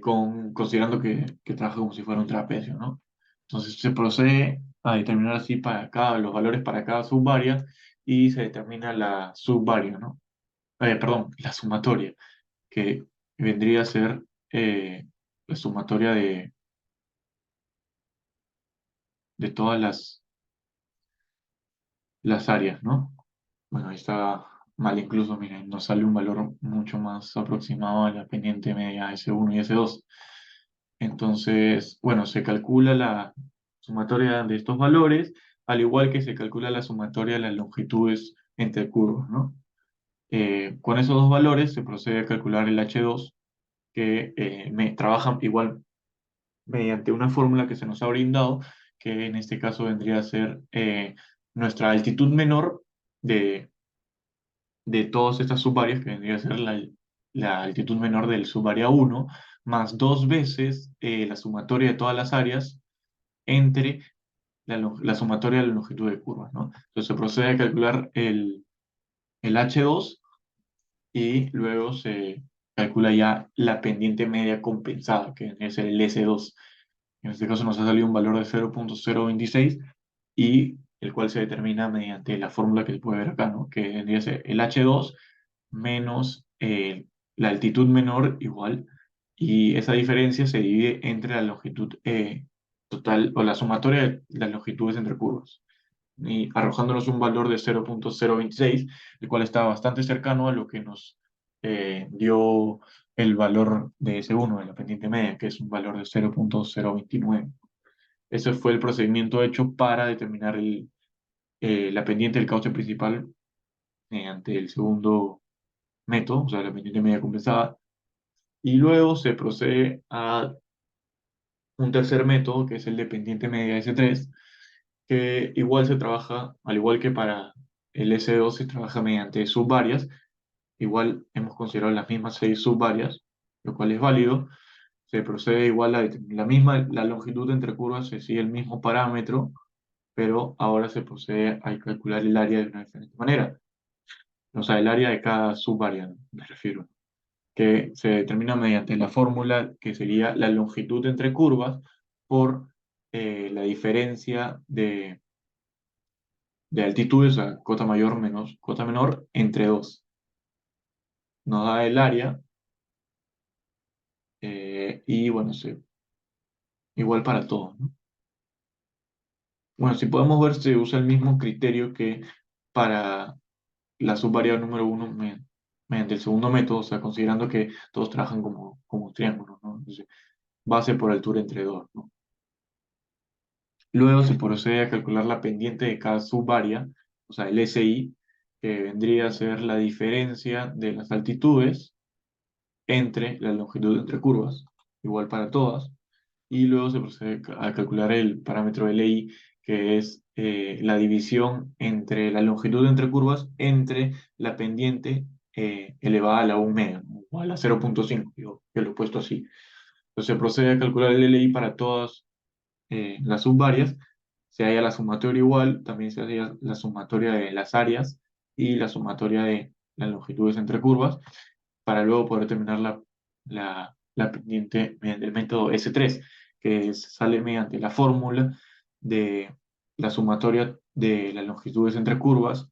considerando que trabaja como si fuera un trapecio, ¿no? Entonces se procede a determinar así los valores para cada subárea y se determina la subárea, ¿no? Perdón, la sumatoria, que vendría a ser la sumatoria de todas las áreas, ¿no? Bueno, ahí está mal incluso, miren, nos sale un valor mucho más aproximado a la pendiente media S1 y S2. Entonces, bueno, se calcula la sumatoria de estos valores, al igual que se calcula la sumatoria de las longitudes entre curvas, ¿no? Con esos dos valores se procede a calcular el H2, que trabaja igual mediante una fórmula que se nos ha brindado, que en este caso vendría a ser nuestra altitud menor de, de todas estas subáreas, que vendría a ser la altitud menor del subárea uno más dos veces la sumatoria de todas las áreas entre la sumatoria de la longitud de curvas, ¿no? Entonces se procede a calcular el H2 y luego se calcula ya la pendiente media compensada, que es el S2. En este caso nos ha salido un valor de 0.026 y el cual se determina mediante la fórmula que se puede ver acá, ¿no? Que vendría a ser el H2 menos la altitud menor igual, y esa diferencia se divide entre la longitud total o la sumatoria de las longitudes entre curvas, y arrojándonos un valor de 0.026, el cual está bastante cercano a lo que nos dio el valor de S1 de la pendiente media, que es un valor de 0.029. Ese fue el procedimiento hecho para determinar la pendiente del cauce principal mediante el segundo método, o sea, la pendiente media compensada. Y luego se procede a un tercer método, que es el de pendiente media S3, que igual se trabaja, al igual que para el S2, se trabaja mediante subvarias. Igual hemos considerado las mismas seis subvarias, lo cual es válido. Se procede igual a la longitud entre curvas, se sigue el mismo parámetro, pero ahora se procede a calcular el área de una diferente manera. O sea, el área de cada subárea, ¿no? Me refiero, que se determina mediante la fórmula que sería la longitud entre curvas por la diferencia de altitudes, o sea, cota mayor menos cota menor, entre dos. Nos da el área Y bueno, igual para todos, ¿no? Bueno, si podemos ver, se usa el mismo criterio que para la subvariable número uno mediante el segundo método, o sea, considerando que todos trabajan como triángulos, ¿no? Entonces, base por altura entre dos, ¿no? Luego se procede a calcular la pendiente de cada subvaria, o sea, el SI, que vendría a ser la diferencia de las altitudes entre la longitud entre curvas, igual para todas, y luego se procede a calcular el parámetro LI, que es la división entre la longitud entre curvas entre la pendiente elevada a la 1 mega, ¿no? O a la 0,5, digo, que lo he puesto así. Entonces se procede a calcular el LI para todas las subvarias, se halla la sumatoria igual, también se halla la sumatoria de las áreas y la sumatoria de las longitudes entre curvas, para luego poder terminar la pendiente mediante el método S3, que sale mediante la fórmula de la sumatoria de las longitudes entre curvas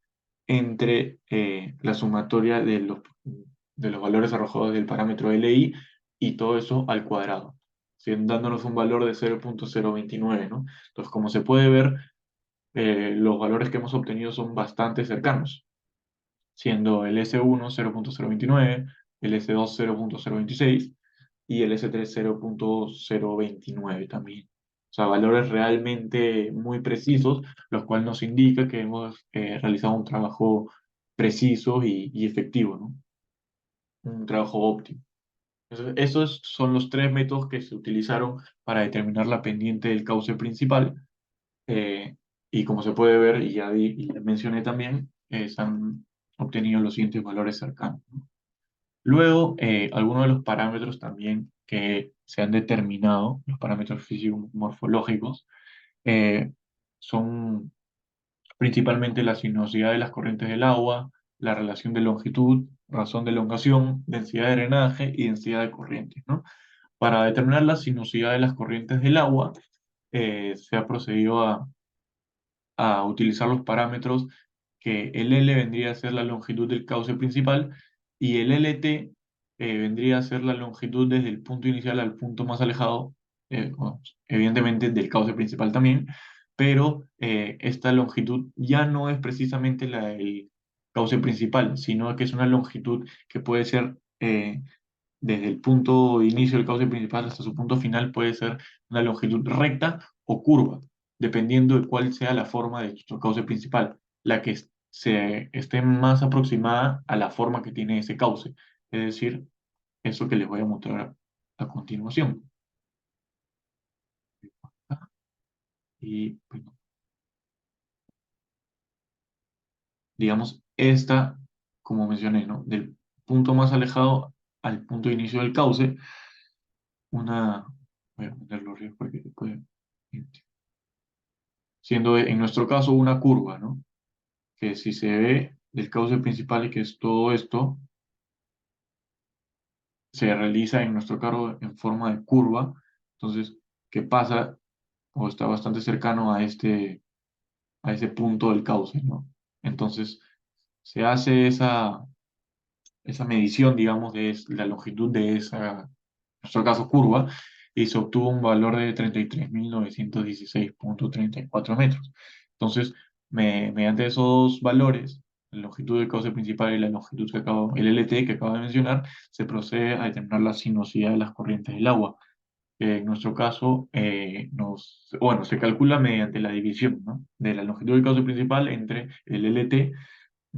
entre la sumatoria de los valores arrojados del parámetro LI y todo eso al cuadrado, dándonos un valor de 0,029, ¿no? Entonces, como se puede ver, los valores que hemos obtenido son bastante cercanos, siendo el S1 0,029, el S2 0,026 y el S3 0,029 también. O sea, valores realmente muy precisos, los cuales nos indica que hemos realizado un trabajo preciso y efectivo, ¿no? Un trabajo óptimo. Entonces, esos son los tres métodos que se utilizaron para determinar la pendiente del cauce principal. eh, y como se puede ver, y ya mencioné también, se han obtenido los siguientes valores cercanos, ¿no? Luego, algunos de los parámetros también que se han determinado, los parámetros físico-morfológicos, eh, son principalmente la sinuosidad de las corrientes del agua, la relación de longitud, razón de elongación, densidad de drenaje y densidad de corrientes, ¿no? Para determinar la sinuosidad de las corrientes del agua, se ha procedido a utilizar los parámetros que el L vendría a ser la longitud del cauce principal y el LT vendría a ser la longitud desde el punto inicial al punto más alejado, bueno, evidentemente del cauce principal también, pero esta longitud ya no es precisamente la del cauce principal, sino que es una longitud que puede ser desde el punto de inicio del cauce principal hasta su punto final, puede ser una longitud recta o curva, dependiendo de cuál sea la forma de nuestro cauce principal, la que se esté más aproximada a la forma que tiene ese cauce, es decir, eso que les voy a mostrar a continuación. Y bueno, digamos, esta, como mencioné, ¿no? Del punto más alejado al punto de inicio del cauce, una, voy a ponerlo arriba porque se puede, siendo en nuestro caso una curva, ¿no? Que si se ve del cauce principal y que es todo esto, se realiza en nuestro caso en forma de curva, entonces, ¿qué pasa? O está bastante cercano a ese punto del cauce, ¿no? Entonces, se hace esa medición, digamos, de la longitud de esa, en nuestro caso, curva, y se obtuvo un valor de 33.916,34 metros. Entonces, mediante esos valores, la longitud del cauce principal y la longitud el LT que acabo de mencionar, se procede a determinar la sinuosidad de las corrientes del agua. En nuestro caso, bueno, se calcula mediante la división, ¿no? De la longitud del cauce principal entre el LT. En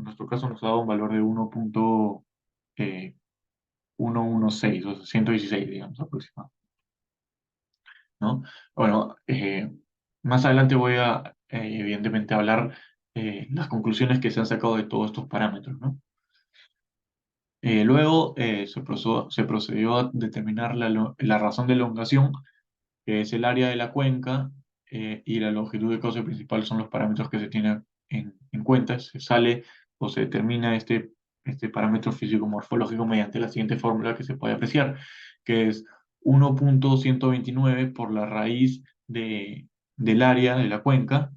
nuestro caso nos ha dado un valor de 1,116, o sea, 116, digamos, aproximadamente, ¿no? Bueno, más adelante voy a, evidentemente, hablar las conclusiones que se han sacado de todos estos parámetros, ¿no? Luego se procedió a determinar la razón de elongación, que es el área de la cuenca, y la longitud de cauce principal son los parámetros que se tienen en cuenta. Se sale o se determina este parámetro físico-morfológico mediante la siguiente fórmula que se puede apreciar, que es 1,129 por la raíz del área de la cuenca,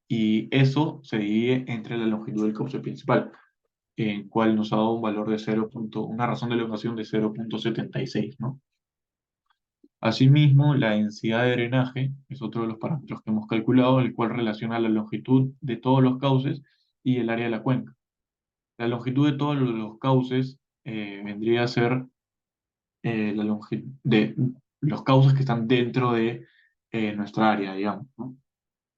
y eso se divide entre la longitud del cauce principal, en cual nos ha dado un valor de una razón de elongación de 0,76, ¿no? Asimismo, la densidad de drenaje es otro de los parámetros que hemos calculado, el cual relaciona la longitud de todos los cauces y el área de la cuenca. La longitud de todos los cauces vendría a ser la longitud de los cauces que están dentro de nuestra área, digamos, ¿no?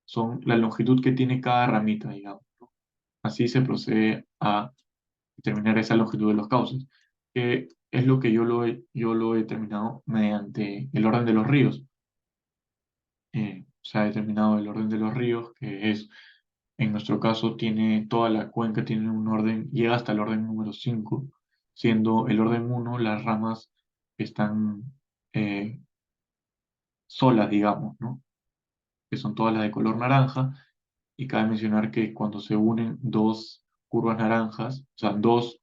Son la longitud que tiene cada ramita, digamos. Así se procede a determinar esa longitud de los cauces, que es lo que yo lo he determinado mediante el orden de los ríos. Se ha determinado el orden de los ríos, que es, en nuestro caso, tiene toda la cuenca, tiene un orden, llega hasta el orden número 5, siendo el orden uno las ramas que están eh, solas, digamos, ¿no? Que son todas las de color naranja, y cabe mencionar que cuando se unen dos curvas naranjas, o sea, dos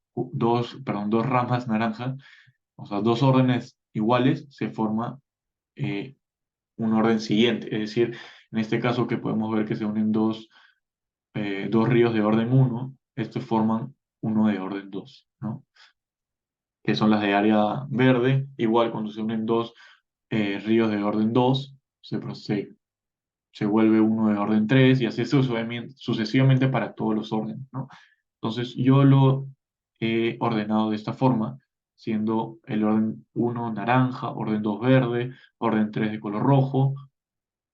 ramas naranjas, o sea, dos órdenes iguales, se forma eh, un orden siguiente. Es decir, en este caso que podemos ver que se unen dos ríos de orden uno, estos forman uno de orden 2, ¿no? Que son las de área verde. Igual cuando se unen dos ríos de orden 2, se vuelve uno de orden 3 y así sucesivamente para todos los órdenes, ¿no? Entonces yo lo he ordenado de esta forma, siendo el orden uno naranja, orden 2 verde, orden 3 de color rojo,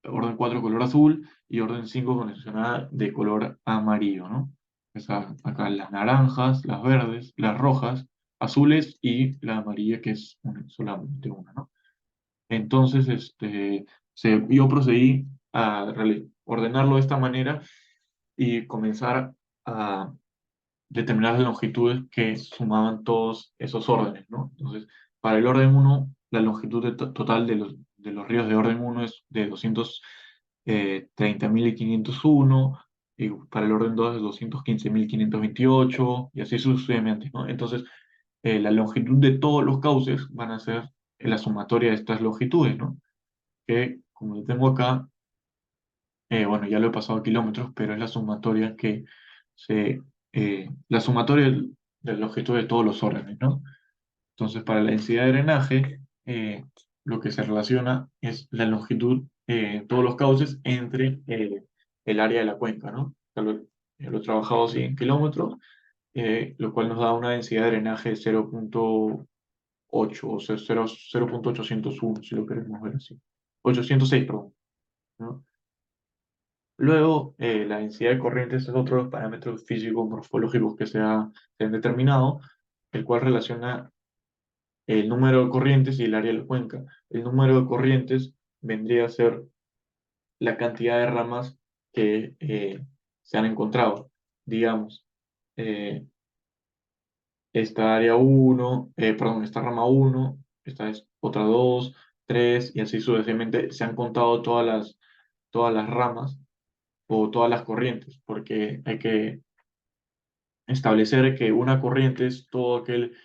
orden 4 color azul y orden 5 condicionada de color amarillo, ¿no? Acá las naranjas, las verdes, las rojas, azules y la amarilla que es solamente una, ¿no? Entonces, yo procedí a ordenarlo de esta manera y comenzar a determinar las longitudes que sumaban todos esos órdenes, ¿no? Entonces, para el orden uno la longitud total de los ríos de orden uno es de 230.501, y para el orden 2 es 215.528, y así sucesivamente, ¿no? Entonces, la longitud de todos los cauces van a ser la sumatoria de estas longitudes, ¿no? Que, como lo tengo acá, bueno, ya lo he pasado a kilómetros, pero es la sumatoria la sumatoria de la longitud de todos los órdenes, ¿no? Entonces, para la densidad de drenaje, lo que se relaciona es la longitud de todos los cauces entre el área de la cuenca, ¿no? Lo he trabajado así en kilómetros, lo cual nos da una densidad de drenaje de 0,8, o sea, 0,801, si lo queremos ver así. 806, perdón, ¿no? Luego, la densidad de corrientes es otro de los parámetros físico-morfológicos se han determinado, el cual relaciona el número de corrientes y el área de la cuenca. El número de corrientes vendría a ser la cantidad de ramas que se han encontrado. Digamos, eh, esta área uno, perdón, esta rama uno, esta es otra 2, 3 y así sucesivamente. Se han contado todas las ramas o todas las corrientes, porque hay que establecer que una corriente es todo aquel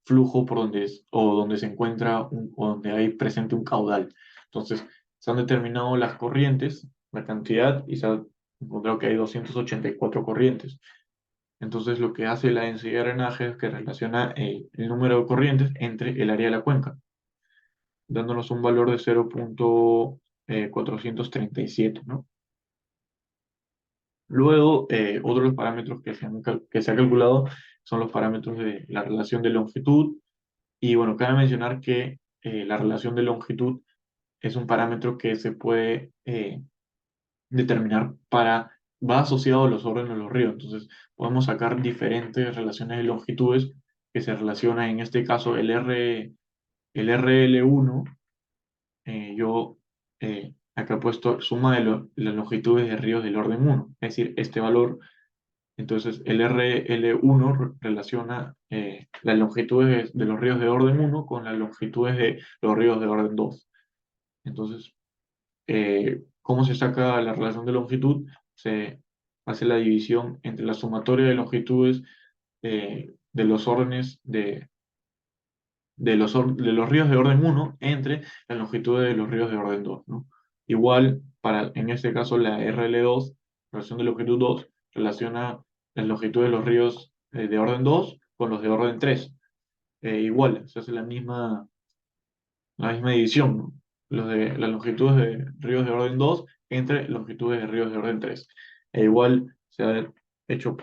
flujo por o donde se encuentra o donde hay presente un caudal. Entonces, se han determinado las corrientes, la cantidad, y se ha encontrado que hay 284 corrientes. Entonces, lo que hace la densidad de drenaje es que relaciona el número de corrientes entre el área de la cuenca, dándonos un valor de 0,437, ¿no? Luego, otro de los parámetros que se ha calculado son los parámetros de la relación de longitud. Y bueno, cabe mencionar que la relación de longitud es un parámetro que se puede determinar va asociado a los órdenes de los ríos. Entonces, podemos sacar diferentes relaciones de longitudes que se relacionan, en este caso, el RL1. Yo acá he puesto suma las longitudes de ríos del orden uno, es decir, este valor. Entonces, el RL1 relaciona las longitudes de los ríos de orden uno con las longitudes de los ríos de orden 2. Entonces, ¿cómo se saca la relación de longitud? Se hace la división entre la sumatoria de longitudes de los órdenes de los ríos de orden uno entre las longitudes de los ríos de orden 2, ¿no? Igual, en este caso, la RL2, relación de longitud 2, relaciona las longitudes de los ríos de orden 2 con los de orden 3. Igual, se hace la misma división, ¿no? Las longitudes de ríos de orden 2 entre longitudes de ríos de orden 3. E igual se ha hecho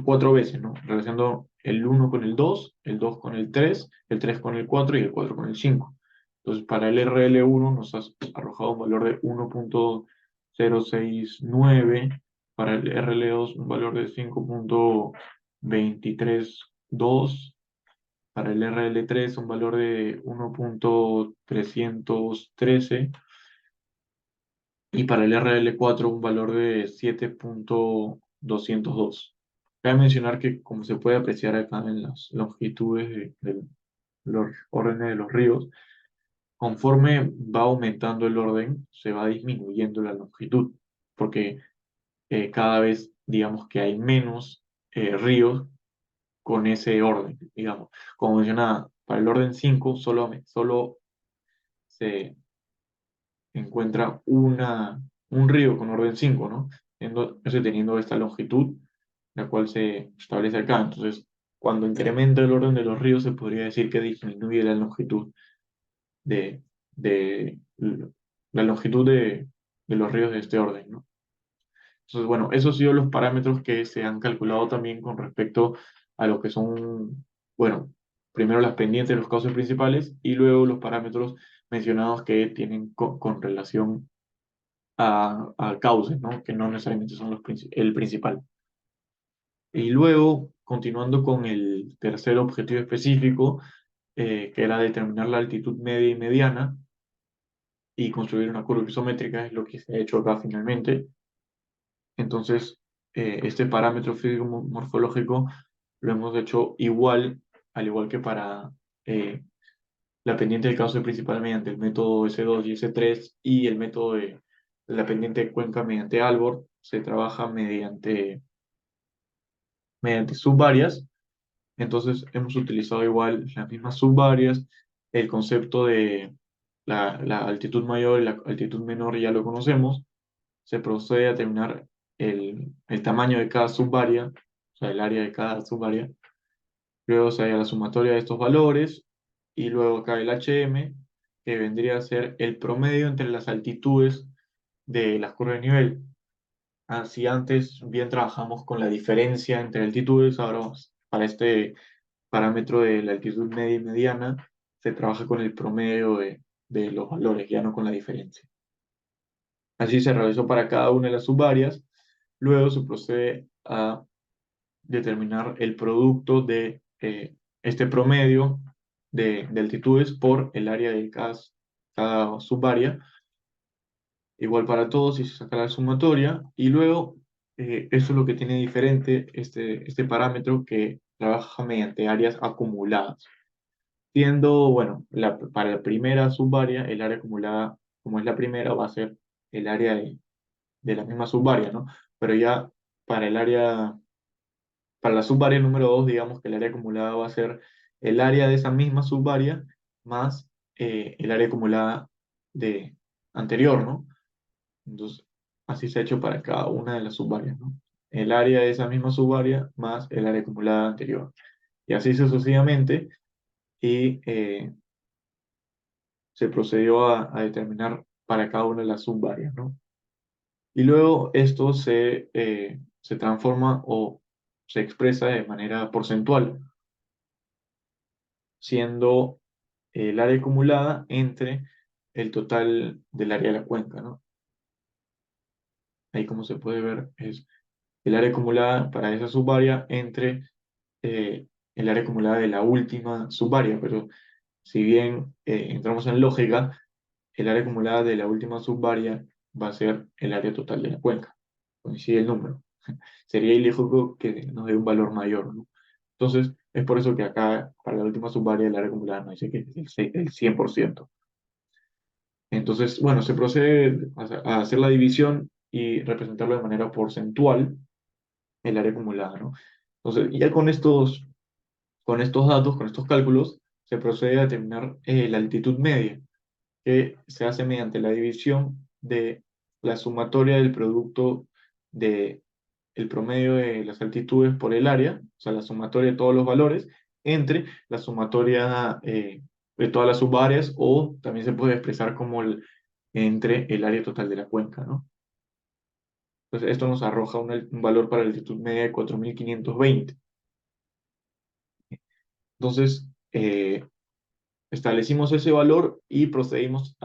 cuatro veces, ¿no? Relacionando el uno con el 2 con el 3 con el 4 y el 4 con el 5. Entonces, para el RL1 nos ha arrojado un valor de 1,069, para el RL2 un valor de 5,232, para el RL3 un valor de 1,313 y para el RL4 un valor de 7,202. Cabe mencionar que, como se puede apreciar acá en las longitudes de los órdenes de los ríos, conforme va aumentando el orden, se va disminuyendo la longitud, porque cada vez, digamos que hay menos ríos con ese orden, digamos. Como mencionaba, para el orden 5 solo se encuentra un río con orden 5, ¿no? Teniendo esta longitud, la cual se establece acá. Entonces, cuando incrementa el orden de los ríos, se podría decir que disminuye la longitud de, de la longitud de los ríos de este orden, ¿no? Entonces, bueno, esos han sido los parámetros que se han calculado también con respecto a lo que son, bueno, primero las pendientes, los cauces principales, y luego los parámetros mencionados que tienen con relación a cauces, ¿no? Que no necesariamente son el principal. Y luego, continuando con el tercer objetivo específico, que era determinar la altitud media y mediana y construir una curva isométrica, es lo que se ha hecho acá finalmente. Entonces, este parámetro físico-morfológico lo hemos hecho igual, al igual que para la pendiente del cauce principal mediante el método S2 y S3 y el método de la pendiente de cuenca mediante Albor, se trabaja mediante subvarias. Entonces, hemos utilizado igual las mismas subvarias. El concepto de la altitud mayor y la altitud menor ya lo conocemos. Se procede a determinar el tamaño de cada subvaria, o sea, el área de cada subvaria. Luego se halla la sumatoria de estos valores y luego acá el HM, que vendría a ser el promedio entre las altitudes de las curvas de nivel. Si antes bien trabajamos con la diferencia entre altitudes, ahora para este parámetro de la altitud media y mediana se trabaja con el promedio de los valores, ya no con la diferencia. Así se realizó para cada una de las subvarias. Luego se procede a determinar el producto de este promedio de altitudes por el área de cada subvaria, igual para todos y se saca la sumatoria. Y luego, eso es lo que tiene diferente este parámetro que trabaja mediante áreas acumuladas. Siendo, bueno, para la primera subvaria, el área acumulada, como es la primera, va a ser el área de la misma subvaria, ¿no? Pero ya para el área, para la subvaria número 2 digamos que el área acumulada va a ser el área de esa misma subvaria más el área acumulada de anterior, ¿no? Entonces, así se ha hecho para cada una de las subvarias, ¿no? El área de esa misma subvaria más el área acumulada anterior. Y así sucesivamente, y se procedió a determinar para cada una de las subvarias, ¿no? Y luego esto se transforma o se expresa de manera porcentual, siendo el área acumulada entre el total del área de la cuenca, ¿no? Ahí como se puede ver es el área acumulada para esa subárea entre eh, el área acumulada de la última subárea, pero si bien entramos en lógica, el área acumulada de la última subárea va a ser el área total de la cuenca, coincide el número. Sería ilógico que nos dé un valor mayor, ¿no? Entonces, es por eso que acá, para la última subárea del área acumulada, nos dice que es el 100%. Entonces, bueno, se procede a hacer la división y representarlo de manera porcentual, el área acumulada, ¿no? Entonces, ya con estos datos, con estos cálculos, se procede a determinar la altitud media, que se hace mediante la división de la sumatoria del producto de el promedio de las altitudes por el área, o sea, la sumatoria de todos los valores, entre la sumatoria de todas las subáreas, o también se puede expresar como entre el área total de la cuenca, ¿no? Entonces, esto nos arroja un valor para la altitud media de 4.520. Entonces, establecimos ese valor y procedimos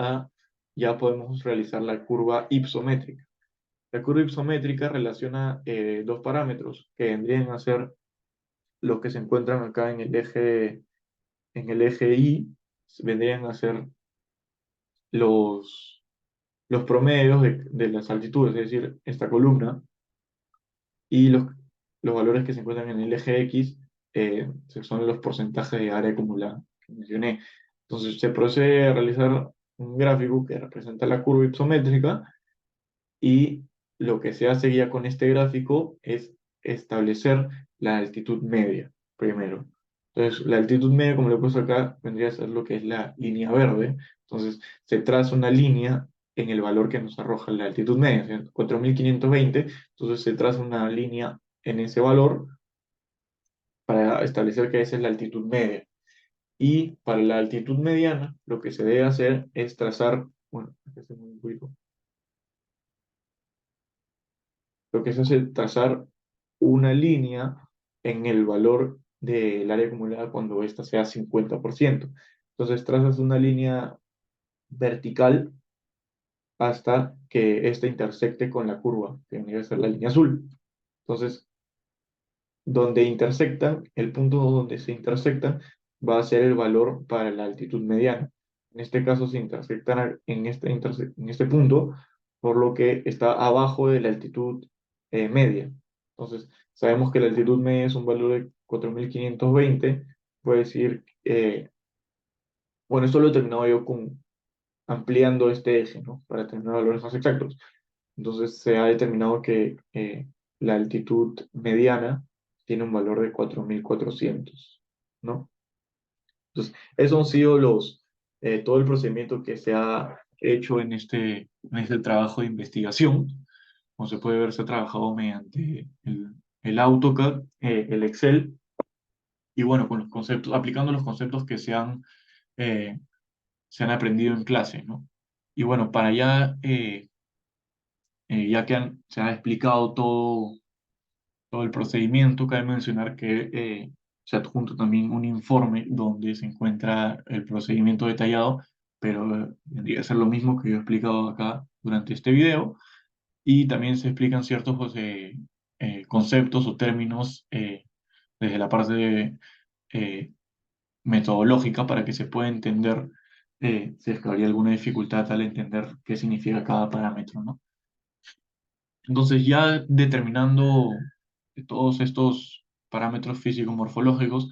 ya podemos realizar la curva ipsométrica. La curva ipsométrica relaciona dos parámetros que vendrían a ser los que se encuentran acá en el eje Y, vendrían a ser los, los promedios de las altitudes, es decir, esta columna, y los valores que se encuentran en el eje X son los porcentajes de área acumulada que mencioné. Entonces se procede a realizar un gráfico que representa la curva ipsométrica, y lo que se hace ya con este gráfico es establecer la altitud media primero. Entonces, la altitud media, como lo he puesto acá, vendría a ser lo que es la línea verde. Entonces, se traza una línea en el valor que nos arroja la altitud media, ¿sí? 4.520. Entonces, se traza una línea en ese valor para establecer que esa es la altitud media. Y para la altitud mediana, lo que se debe hacer es trazar, bueno, acá se mueve un poquito. Lo que se hace es trazar una línea en el valor del área acumulada cuando ésta sea 50%. Entonces trazas una línea vertical hasta que ésta intersecte con la curva, que vendría a ser la línea azul. Entonces, donde intersectan, el punto donde se intersectan va a ser el valor para la altitud mediana. En este caso se intersectan en este punto, por lo que está abajo de la altitud media. Entonces, sabemos que la altitud media es un valor de 4.520. Puede decir, bueno, esto lo he terminado yo ampliando este eje, ¿no? Para tener valores más exactos. Entonces se ha determinado que la altitud mediana tiene un valor de 4.400, ¿no? Entonces, esos han sido todo el procedimiento que se ha hecho en este trabajo de investigación. Como se puede ver, se ha trabajado mediante el AutoCAD, el Excel, y bueno, con los conceptos, aplicando los conceptos que se han aprendido en clase, ¿no? Y bueno, ya que se ha explicado todo el procedimiento, cabe mencionar que se adjunta también un informe donde se encuentra el procedimiento detallado, pero tendría que ser lo mismo que yo he explicado acá durante este video, y también se explican ciertos pues, conceptos o términos desde la parte eh, metodológica para que se pueda entender si es que habría alguna dificultad al entender qué significa cada parámetro, ¿no? Entonces, ya determinando todos estos parámetros físico-morfológicos,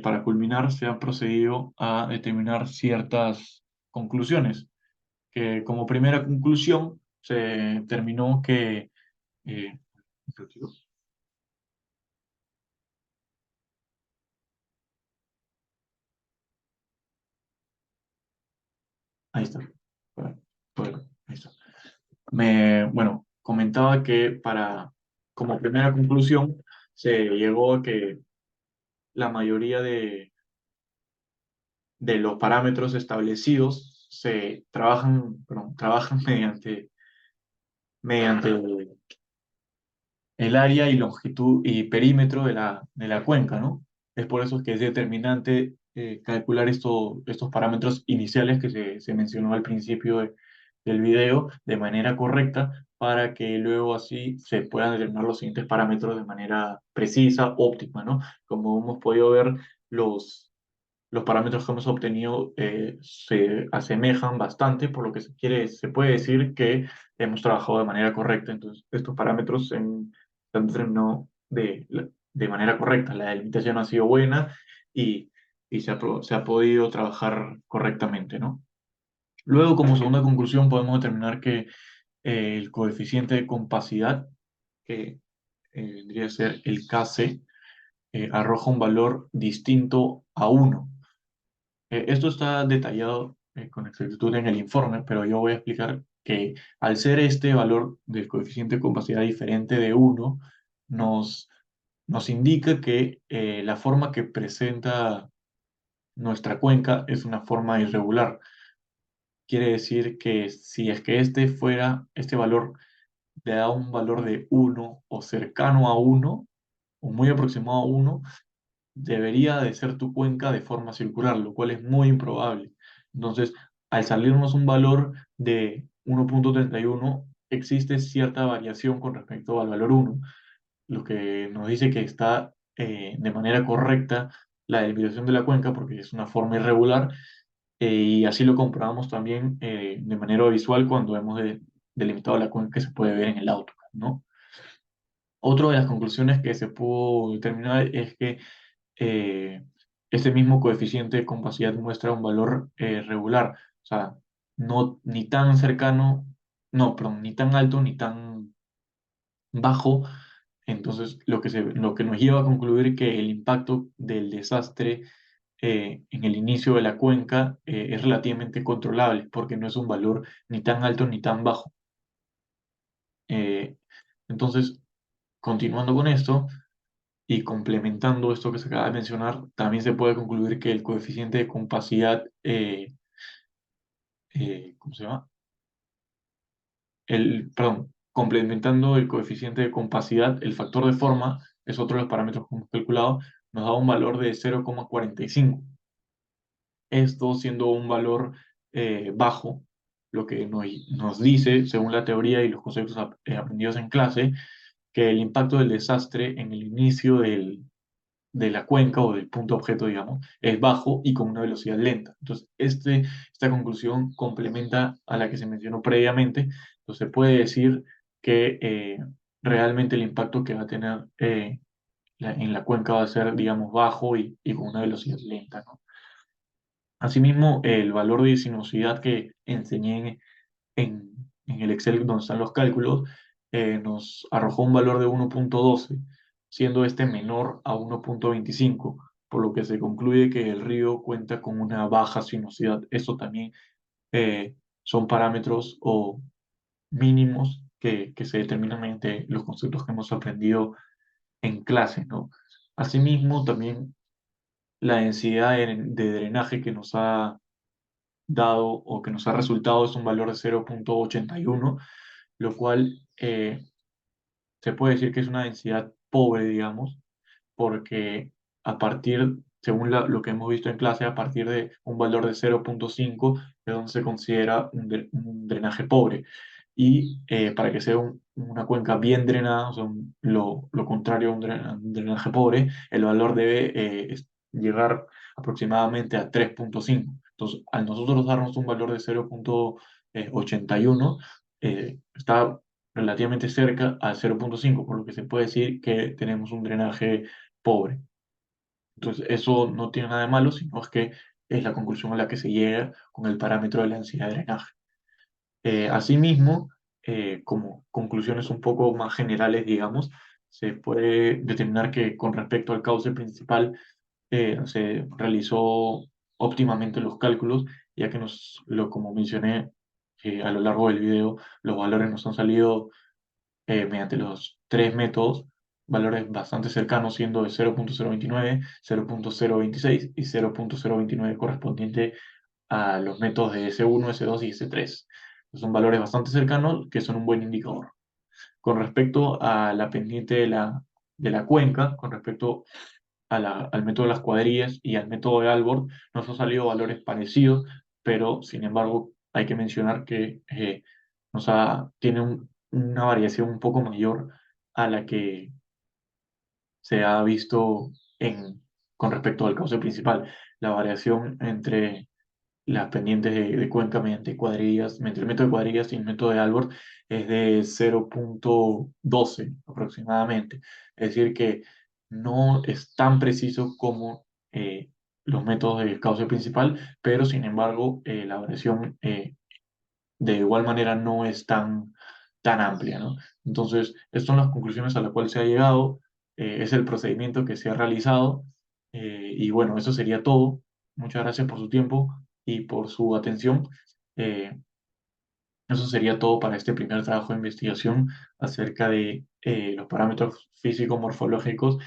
para culminar se ha procedido a determinar ciertas conclusiones, que como primera conclusión se determinó que, eh, ahí está, bueno, bueno, ahí está. Bueno, comentaba que como primera conclusión se llegó a que la mayoría de los parámetros establecidos trabajan mediante el área y longitud y perímetro de la cuenca, ¿no? Es por eso que es determinante calcular estos parámetros iniciales que se mencionó al principio del video de manera correcta, para que luego así se puedan determinar los siguientes parámetros de manera precisa, óptima, ¿no? Como hemos podido ver, los parámetros que hemos obtenido se asemejan bastante, por lo que se puede decir que hemos trabajado de manera correcta. Entonces, estos parámetros se han determinado de manera correcta. La delimitación ha sido buena, y se ha podido trabajar correctamente, ¿no? Luego, como segunda conclusión, podemos determinar que el coeficiente de compacidad, que vendría a ser el Kc, arroja un valor distinto a 1. Esto está detallado con exactitud en el informe, pero yo voy a explicar que al ser este valor del coeficiente de compacidad diferente de 1, nos, nos indica que la forma que presenta nuestra cuenca es una forma irregular. Quiere decir que si es que este valor le da un valor de uno o cercano a uno o muy aproximado a uno, debería de ser tu cuenca de forma circular, lo cual es muy improbable. Entonces, al salirnos un valor de 1,31, existe cierta variación con respecto al valor uno, lo que nos dice que está de manera correcta la delimitación de la cuenca porque es una forma irregular, y así lo comprobamos también de manera visual cuando hemos delimitado la cuenca que se puede ver en el AutoCAD, ¿no? Otra de las conclusiones que se pudo determinar es que eh, este mismo coeficiente de compacidad muestra un valor regular, o sea, no ni tan cercano, no, perdón, ni tan alto ni tan bajo. Entonces, lo que nos lleva a concluir que el impacto del desastre en el inicio de la cuenca es relativamente controlable, porque no es un valor ni tan alto ni tan bajo. Eh, entonces, continuando con esto y complementando esto que se acaba de mencionar, también se puede concluir que el coeficiente de compacidad, ¿cómo se llama? Perdón, complementando el coeficiente de compacidad, el factor de forma es otro de los parámetros que hemos calculado, nos da un valor de 0,45. Esto siendo un valor bajo, lo que nos dice, según la teoría y los conceptos aprendidos en clase, que el impacto del desastre en el inicio de la cuenca o del punto objeto, digamos, es bajo y con una velocidad lenta. Entonces, esta conclusión complementa a la que se mencionó previamente. Entonces, se puede decir que realmente el impacto que va a tener en la cuenca va a ser, digamos, bajo y con una velocidad lenta, ¿no? Asimismo, el valor de sinuosidad que enseñé en el Excel donde están los cálculos, nos arrojó un valor de 1,12, siendo este menor a 1,25, por lo que se concluye que el río cuenta con una baja sinuosidad. Eso también son parámetros o mínimos que se determinan mediante los conceptos que hemos aprendido en clase, ¿no? Asimismo, también la densidad de drenaje que nos ha dado o que nos ha resultado es un valor de 0,81, lo cual se puede decir que es una densidad pobre, digamos, porque a partir, según lo que hemos visto en clase, a partir de un valor de 0,5 es donde se considera un drenaje pobre. Y para que sea una cuenca bien drenada, o sea, lo contrario a un drenaje pobre, el valor debe llegar aproximadamente a 3,5. Entonces, al nosotros darnos un valor de 0,81, está relativamente cerca a 0,5, por lo que se puede decir que tenemos un drenaje pobre. Entonces, eso no tiene nada de malo, sino es que es la conclusión a la que se llega con el parámetro de la densidad de drenaje. Asimismo, como conclusiones un poco más generales, digamos, se puede determinar que con respecto al cauce principal se realizó óptimamente los cálculos, ya que como mencioné a lo largo del video, los valores nos han salido mediante los tres métodos, valores bastante cercanos, siendo de 0,029, 0,026 y 0,029 correspondiente a los métodos de S1, S2 y S3. Son valores bastante cercanos que son un buen indicador. Con respecto a la pendiente de la cuenca, con respecto al método de las cuadrillas y al método de Albord, nos han salido valores parecidos, pero sin embargo hay que mencionar que tiene una variación un poco mayor a la que se ha visto con respecto al cauce principal. La variación entre las pendientes de cuenca mediante cuadrillas, mediante el método de cuadrillas y el método de Albert es de 0,12 aproximadamente. Es decir, que no es tan preciso como los métodos de cauce principal, pero sin embargo la variación de igual manera no es tan amplia, ¿no? Entonces, estas son las conclusiones a las cuales se ha llegado, es el procedimiento que se ha realizado, y bueno, eso sería todo. Muchas gracias por su tiempo y por su atención. Eh, Eso sería todo para este primer trabajo de investigación acerca de los parámetros físico-morfológicos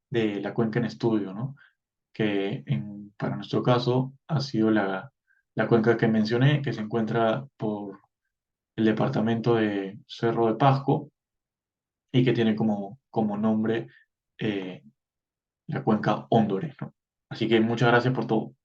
de la cuenca en estudio, ¿no? Que para nuestro caso ha sido la cuenca que mencioné, que se encuentra por el departamento de Cerro de Pasco y que tiene como nombre eh, la cuenca Hóndores, ¿no? Así que muchas gracias por todo.